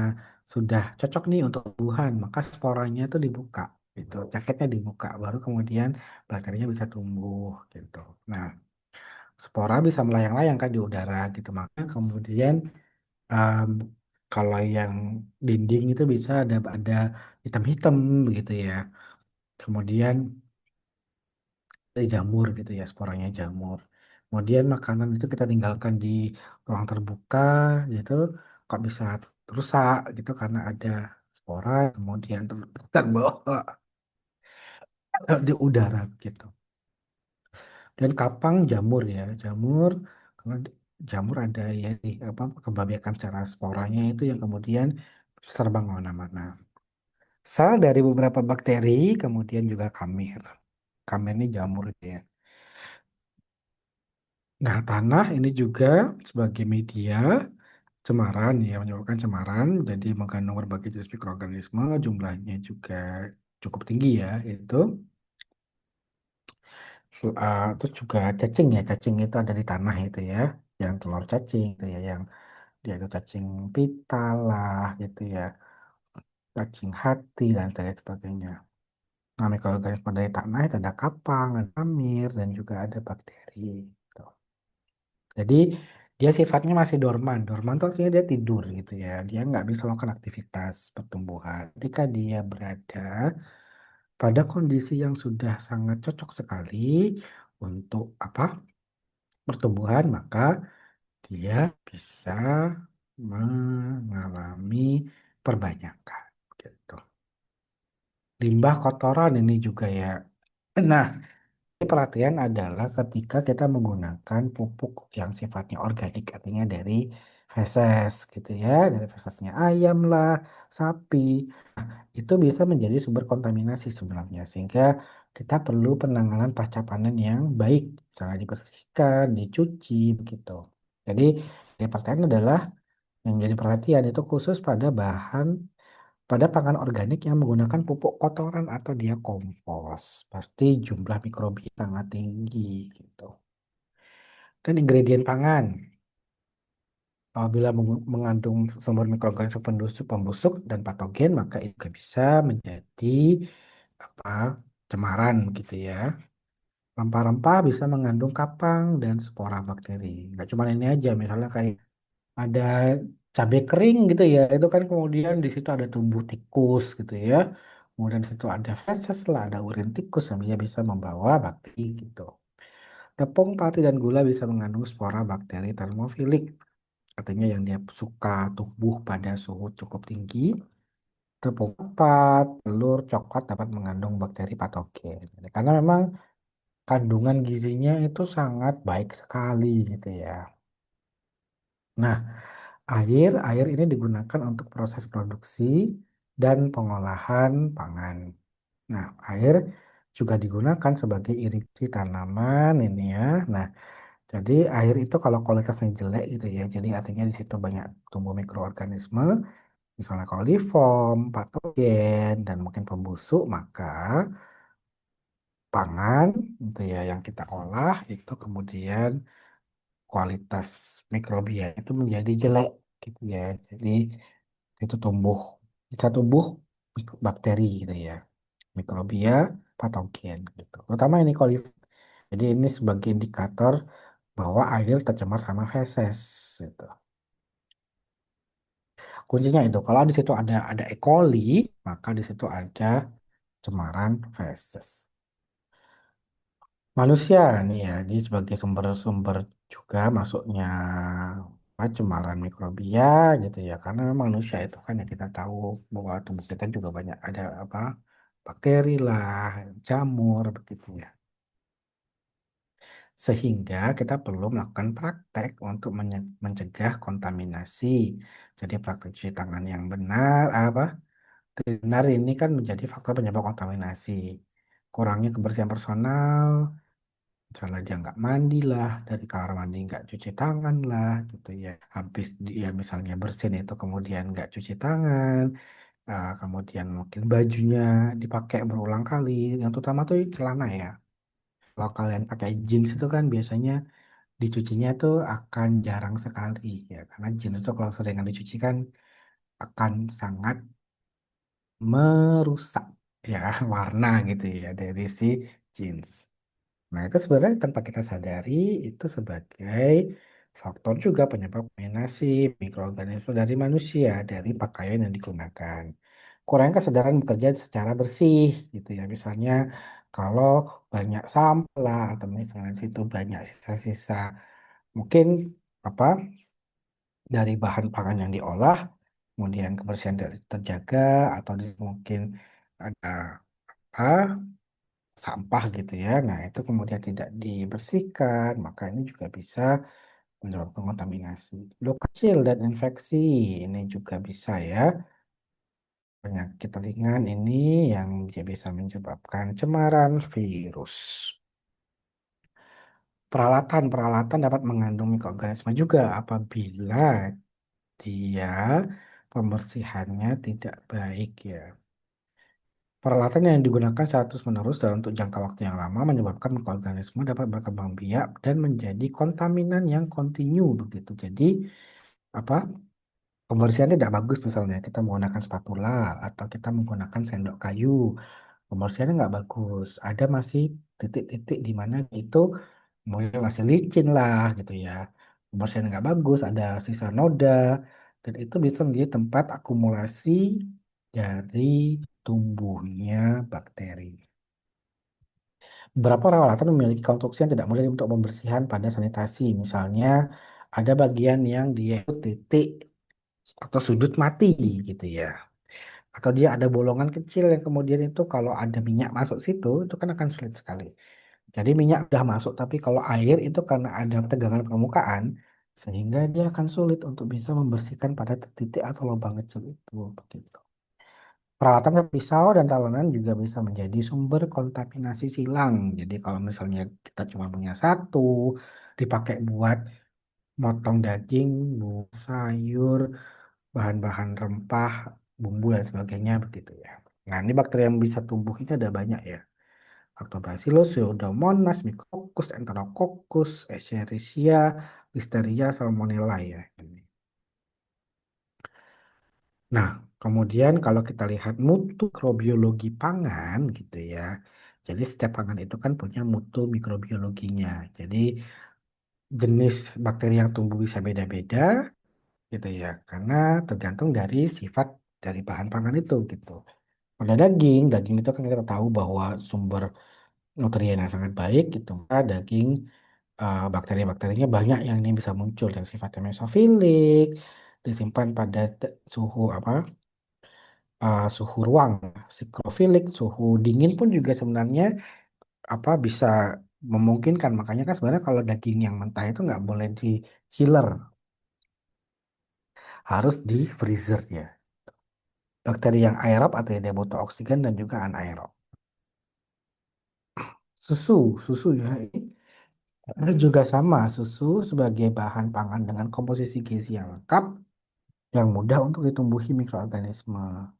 [SPEAKER 1] sudah cocok nih untuk tumbuhan, maka sporanya itu dibuka, gitu. Jaketnya dibuka, baru kemudian bakterinya bisa tumbuh, gitu. Nah, spora bisa melayang-layang kan di udara, gitu. Maka kemudian em, kalau yang dinding itu bisa ada hitam-hitam, begitu ya. Kemudian dari jamur gitu ya, sporanya jamur. Kemudian makanan itu kita tinggalkan di ruang terbuka gitu, kok bisa rusak gitu karena ada spora kemudian terbawa di udara gitu. Dan kapang jamur ya, jamur karena jamur ada ya nih, apa kebanyakan cara sporanya itu yang kemudian terbang kemana-mana. Sel dari beberapa bakteri, kemudian juga kamir. Kamir ini jamur ya. Nah, tanah ini juga sebagai media cemaran ya, menyebabkan cemaran, jadi mengandung berbagai jenis mikroorganisme, jumlahnya juga cukup tinggi ya, itu. Terus juga cacing ya, cacing itu ada di tanah itu ya, yang telur cacing itu ya, yang dia itu cacing pita lah gitu ya, cacing hati dan lain sebagainya. Nah, mikroorganisme dari tanah itu ada kapang, ada amir, dan juga ada bakteri. Gitu. Jadi dia sifatnya masih dorman. Dorman itu artinya dia tidur gitu ya. Dia nggak bisa melakukan aktivitas pertumbuhan. Ketika dia berada pada kondisi yang sudah sangat cocok sekali untuk apa pertumbuhan, maka dia bisa mengalami perbanyakan. Gitu. Limbah kotoran ini juga ya. Nah, ini perhatian adalah ketika kita menggunakan pupuk yang sifatnya organik, artinya dari feses gitu ya, dari fesesnya ayam lah, sapi, itu bisa menjadi sumber kontaminasi sebenarnya, sehingga kita perlu penanganan pasca panen yang baik, misalnya dibersihkan, dicuci, begitu. Jadi, yang pertanyaan adalah yang menjadi perhatian itu khusus pada pangan organik yang menggunakan pupuk kotoran atau dia kompos. Pasti jumlah mikrobi sangat tinggi gitu. Dan ingredient pangan. Apabila mengandung sumber mikroorganisme pembusuk dan patogen, maka itu juga bisa menjadi apa cemaran gitu ya. Rempah-rempah bisa mengandung kapang dan spora bakteri. Nggak cuma ini aja, misalnya kayak ada cabai kering gitu ya, itu kan kemudian di situ ada tumbuh tikus gitu ya. Kemudian di situ ada feses lah, ada urin tikus yang dia bisa membawa bakteri gitu. Tepung, pati, dan gula bisa mengandung spora bakteri termofilik, artinya yang dia suka tumbuh pada suhu cukup tinggi. Tepung empat, telur, coklat dapat mengandung bakteri patogen. Karena memang kandungan gizinya itu sangat baik sekali gitu ya. Nah, air ini digunakan untuk proses produksi dan pengolahan pangan. Nah, air juga digunakan sebagai irigasi tanaman ini ya. Nah, jadi air itu kalau kualitasnya jelek gitu ya, jadi artinya di situ banyak tumbuh mikroorganisme, misalnya koliform, patogen, dan mungkin pembusuk, maka pangan itu ya yang kita olah itu kemudian kualitas mikrobia itu menjadi jelek gitu ya. Jadi itu bisa tumbuh bakteri gitu ya, mikrobia, patogen gitu. Terutama ini koliform. Jadi ini sebagai indikator bahwa air tercemar sama feses gitu. Kuncinya itu kalau di situ ada E. coli, maka di situ ada cemaran feses. Manusia nih ya, dia sebagai sumber-sumber juga masuknya cemaran mikrobia gitu ya. Karena memang manusia itu kan yang kita tahu bahwa tubuh kita juga banyak ada apa bakteri lah, jamur begitu ya. Sehingga kita perlu melakukan praktek untuk mencegah kontaminasi. Jadi praktek cuci tangan yang benar ini kan menjadi faktor penyebab kontaminasi. Kurangnya kebersihan personal, misalnya dia nggak mandi lah, dari kamar mandi nggak cuci tangan lah, gitu ya. Habis dia misalnya bersin itu kemudian nggak cuci tangan, kemudian mungkin bajunya dipakai berulang kali, yang terutama tuh celana ya. Kalau kalian pakai jeans itu kan biasanya dicucinya tuh akan jarang sekali ya, karena jeans itu kalau sering dicuci kan akan sangat merusak ya warna gitu ya dari si jeans. Nah, itu sebenarnya tanpa kita sadari itu sebagai faktor juga penyebab kontaminasi mikroorganisme dari manusia dari pakaian yang digunakan. Kurang kesadaran bekerja secara bersih gitu ya. Misalnya kalau banyak sampah lah, atau misalnya di situ banyak sisa-sisa mungkin apa dari bahan pangan yang diolah, kemudian kebersihan tidak terjaga atau mungkin ada apa sampah gitu ya. Nah, itu kemudian tidak dibersihkan, maka ini juga bisa menyebabkan kontaminasi. Luka kecil dan infeksi ini juga bisa ya. Penyakit ringan ini yang bisa menyebabkan cemaran virus. Peralatan dapat mengandung mikroorganisme juga apabila dia pembersihannya tidak baik ya. Peralatan yang digunakan secara terus-menerus dalam untuk jangka waktu yang lama menyebabkan mikroorganisme dapat berkembang biak dan menjadi kontaminan yang kontinu begitu. Jadi apa pembersihan tidak bagus misalnya kita menggunakan spatula atau kita menggunakan sendok kayu. pembersihannya nggak bagus. Ada masih titik-titik di mana itu mulai masih licin lah gitu ya. Pembersihan nggak bagus, ada sisa noda, dan itu bisa menjadi tempat akumulasi dari tumbuhnya bakteri. Beberapa peralatan memiliki konstruksi yang tidak mudah untuk pembersihan pada sanitasi. Misalnya, ada bagian yang dia itu titik atau sudut mati gitu ya. Atau dia ada bolongan kecil yang kemudian itu kalau ada minyak masuk situ, itu kan akan sulit sekali. Jadi minyak udah masuk, tapi kalau air itu karena ada tegangan permukaan, sehingga dia akan sulit untuk bisa membersihkan pada titik atau lubang kecil itu. Begitu. Peralatan kayak pisau dan talenan juga bisa menjadi sumber kontaminasi silang. Jadi kalau misalnya kita cuma punya satu, dipakai buat motong daging, sayur, bahan-bahan rempah, bumbu dan sebagainya begitu ya. Nah, ini bakteri yang bisa tumbuh ini ada banyak ya. Lactobacillus, Pseudomonas, Mycococcus, Enterococcus, Escherichia, Listeria, Salmonella ya. Nah, kemudian kalau kita lihat mutu mikrobiologi pangan gitu ya. Jadi setiap pangan itu kan punya mutu mikrobiologinya. Jadi jenis bakteri yang tumbuh bisa beda-beda gitu ya. Karena tergantung dari sifat dari bahan pangan itu gitu. Pada daging, daging itu kan kita tahu bahwa sumber nutrien yang sangat baik gitu. Maka daging bakteri-bakterinya banyak yang ini bisa muncul yang sifatnya mesofilik, disimpan pada suhu apa suhu ruang sikrofilik, suhu dingin pun juga sebenarnya apa bisa memungkinkan. Makanya kan sebenarnya kalau daging yang mentah itu nggak boleh di chiller, harus di freezer ya. Bakteri yang aerob atau yang dia butuh oksigen dan juga anaerob. Susu, susu ya. Ini juga sama, susu sebagai bahan pangan dengan komposisi gizi yang lengkap, yang mudah untuk ditumbuhi mikroorganisme.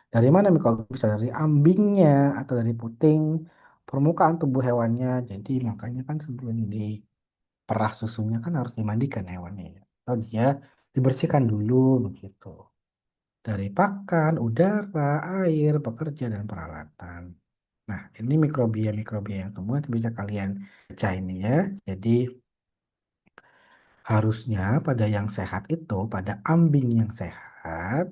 [SPEAKER 1] Dari mana mikroorganisme? Bisa dari ambingnya atau dari puting permukaan tubuh hewannya. Jadi makanya kan sebelum diperah susunya kan harus dimandikan hewannya ya. Atau dia dibersihkan dulu begitu. Dari pakan, udara, air, pekerja, dan peralatan. Nah, ini mikrobia-mikrobia yang tumbuh itu bisa kalian baca ini ya. Jadi harusnya pada yang sehat itu, pada ambing yang sehat,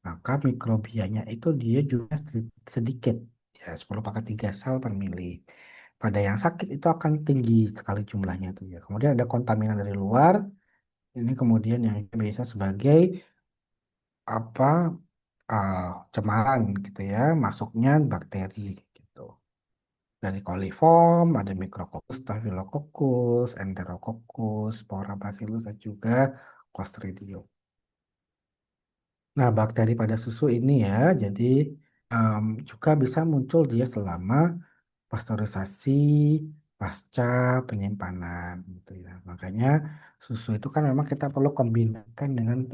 [SPEAKER 1] maka mikrobianya itu dia juga sedikit, ya 10 × 3 sel per mili. Pada yang sakit itu akan tinggi sekali jumlahnya tuh ya. Kemudian ada kontaminan dari luar, ini kemudian yang bisa sebagai apa uh, cemaran gitu ya, masuknya bakteri gitu. Dari coliform, ada Micrococcus, Staphylococcus, Enterococcus, Spora Bacillus, dan juga Clostridium. Nah, bakteri pada susu ini ya, jadi em, juga bisa muncul dia selama pasteurisasi pasca penyimpanan gitu ya. Makanya susu itu kan memang kita perlu kombinasikan dengan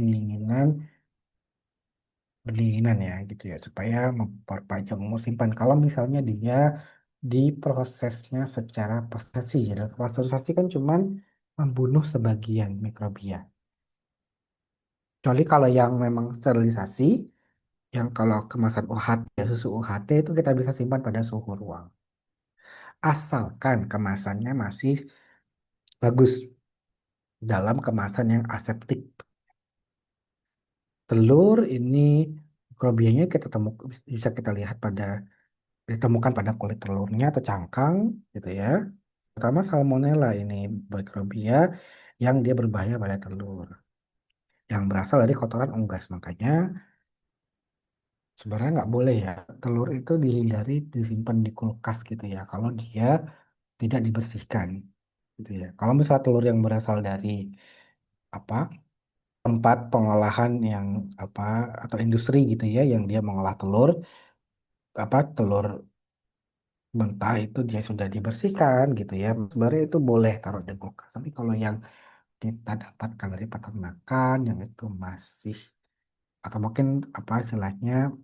[SPEAKER 1] pendinginan ya gitu ya supaya memperpanjang umur simpan. Kalau misalnya dia diprosesnya secara pasteurisasi, ya. Dan pasteurisasi kan cuman membunuh sebagian mikrobia. Kecuali kalau yang memang sterilisasi, yang kalau kemasan UHT, ya, susu UHT itu kita bisa simpan pada suhu ruang. Asalkan kemasannya masih bagus dalam kemasan yang aseptik. Telur ini mikrobianya kita bisa kita lihat pada ditemukan pada kulit telurnya atau cangkang gitu ya. Pertama Salmonella ini mikrobia yang dia berbahaya pada telur. Yang berasal dari kotoran unggas. Makanya sebenarnya nggak boleh ya telur itu dihindari disimpan di kulkas gitu ya. Kalau dia tidak dibersihkan gitu ya. Kalau misalnya telur yang berasal dari apa tempat pengolahan yang apa atau industri gitu ya yang dia mengolah telur apa telur mentah itu dia sudah dibersihkan gitu ya sebenarnya itu boleh taruh di kulkas tapi kalau yang kita dapatkan dari peternakan yang itu masih atau mungkin apa istilahnya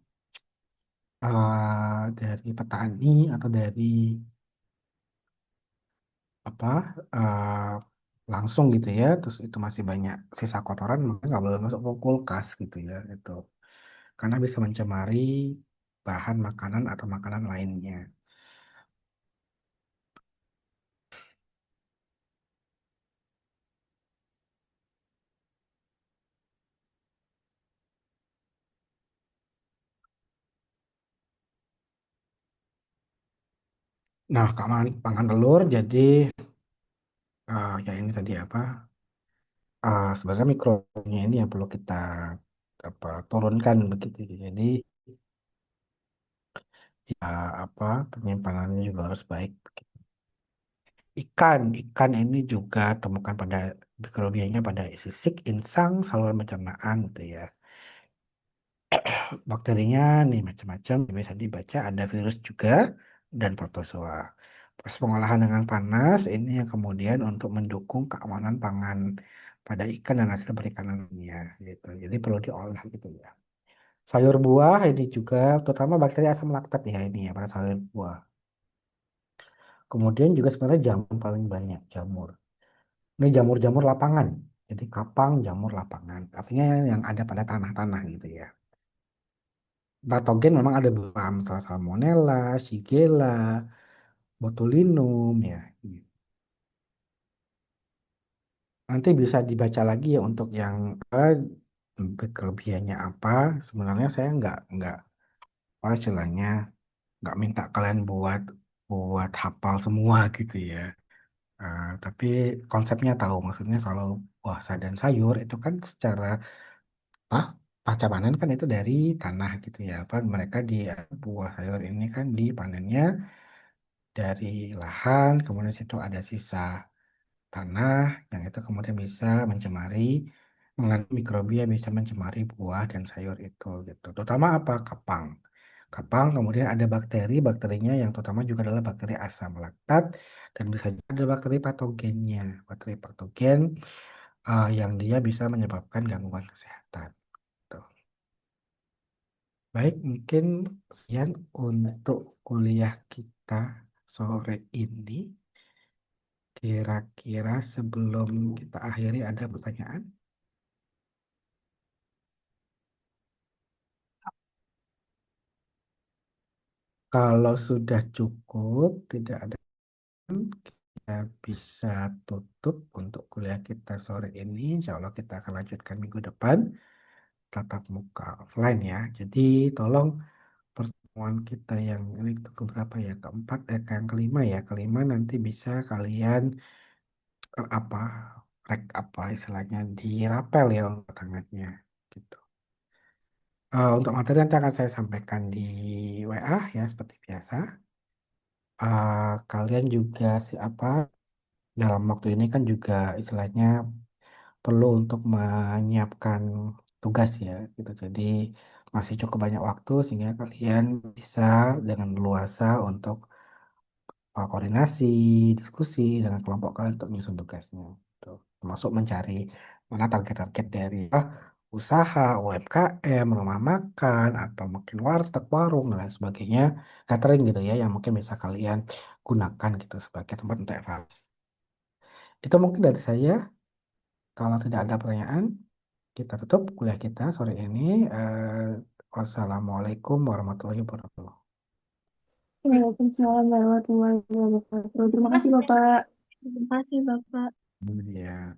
[SPEAKER 1] dari petani atau dari apa langsung gitu ya terus itu masih banyak sisa kotoran maka nggak boleh masuk ke kulkas gitu ya itu karena bisa mencemari bahan makanan atau makanan lainnya. Nah, keamanan pangan telur, jadi ya ini tadi apa? Sebenarnya mikronya ini yang perlu kita apa turunkan begitu. Jadi ya apa penyimpanannya juga harus baik. Ikan ini juga temukan pada mikrobianya pada sisik, insang, saluran pencernaan gitu ya. Bakterinya nih macam-macam bisa dibaca ada virus juga dan protozoa. Proses pengolahan dengan panas ini yang kemudian untuk mendukung keamanan pangan pada ikan dan hasil perikanannya gitu. Jadi perlu diolah gitu ya. Sayur buah ini juga terutama bakteri asam laktat ya ini ya pada sayur buah. Kemudian juga sebenarnya jamur paling banyak jamur. Ini jamur-jamur lapangan. Jadi kapang jamur lapangan. Artinya yang ada pada tanah-tanah gitu ya. Patogen memang ada beberapa, misalnya Salmonella, Shigella, Botulinum ya. Nanti bisa dibaca lagi ya untuk yang kelebihannya apa. Sebenarnya saya nggak apa istilahnya nggak minta kalian buat buat hafal semua gitu ya. Tapi konsepnya tahu maksudnya kalau buah dan sayur itu kan secara ah pasca panen kan itu dari tanah gitu ya. Apa mereka di buah sayur ini kan dipanennya dari lahan, kemudian situ ada sisa tanah yang itu kemudian bisa mencemari mengandung mikrobia bisa mencemari buah dan sayur itu gitu. Terutama apa? Kapang. Kapang kemudian ada bakteri, bakterinya yang terutama juga adalah bakteri asam laktat dan bisa juga ada bakteri patogennya. Bakteri patogen yang dia bisa menyebabkan gangguan kesehatan. Tuh. Baik, mungkin sekian untuk kuliah kita sore ini. Kira-kira sebelum kita akhiri ada pertanyaan? Kalau sudah cukup, tidak ada, kita bisa tutup untuk kuliah kita sore ini. Insya Allah kita akan lanjutkan minggu depan tatap muka offline ya. Jadi tolong pertemuan kita yang ini ke berapa ya? Keempat, yang kelima ya. Kelima nanti bisa kalian apa apa istilahnya dirapel ya untuk tangannya gitu. Untuk materi nanti akan saya sampaikan di WA ya seperti biasa. Kalian juga apa dalam waktu ini kan juga istilahnya perlu untuk menyiapkan tugas ya gitu. Jadi masih cukup banyak waktu sehingga kalian bisa dengan luasa untuk koordinasi, diskusi dengan kelompok kalian untuk menyusun tugasnya. Tuh. Termasuk mencari mana target-target dari usaha, UMKM, rumah makan, atau mungkin warteg, warung, dan lain sebagainya, catering gitu ya, yang mungkin bisa kalian gunakan gitu sebagai tempat untuk evaluasi. Itu mungkin dari saya. Kalau tidak ada pertanyaan, kita tutup kuliah kita sore ini. Wassalamualaikum warahmatullahi wabarakatuh.
[SPEAKER 2] Waalaikumsalam warahmatullahi wabarakatuh. Terima kasih, Bapak.
[SPEAKER 3] Terima kasih, Bapak.
[SPEAKER 1] Ya.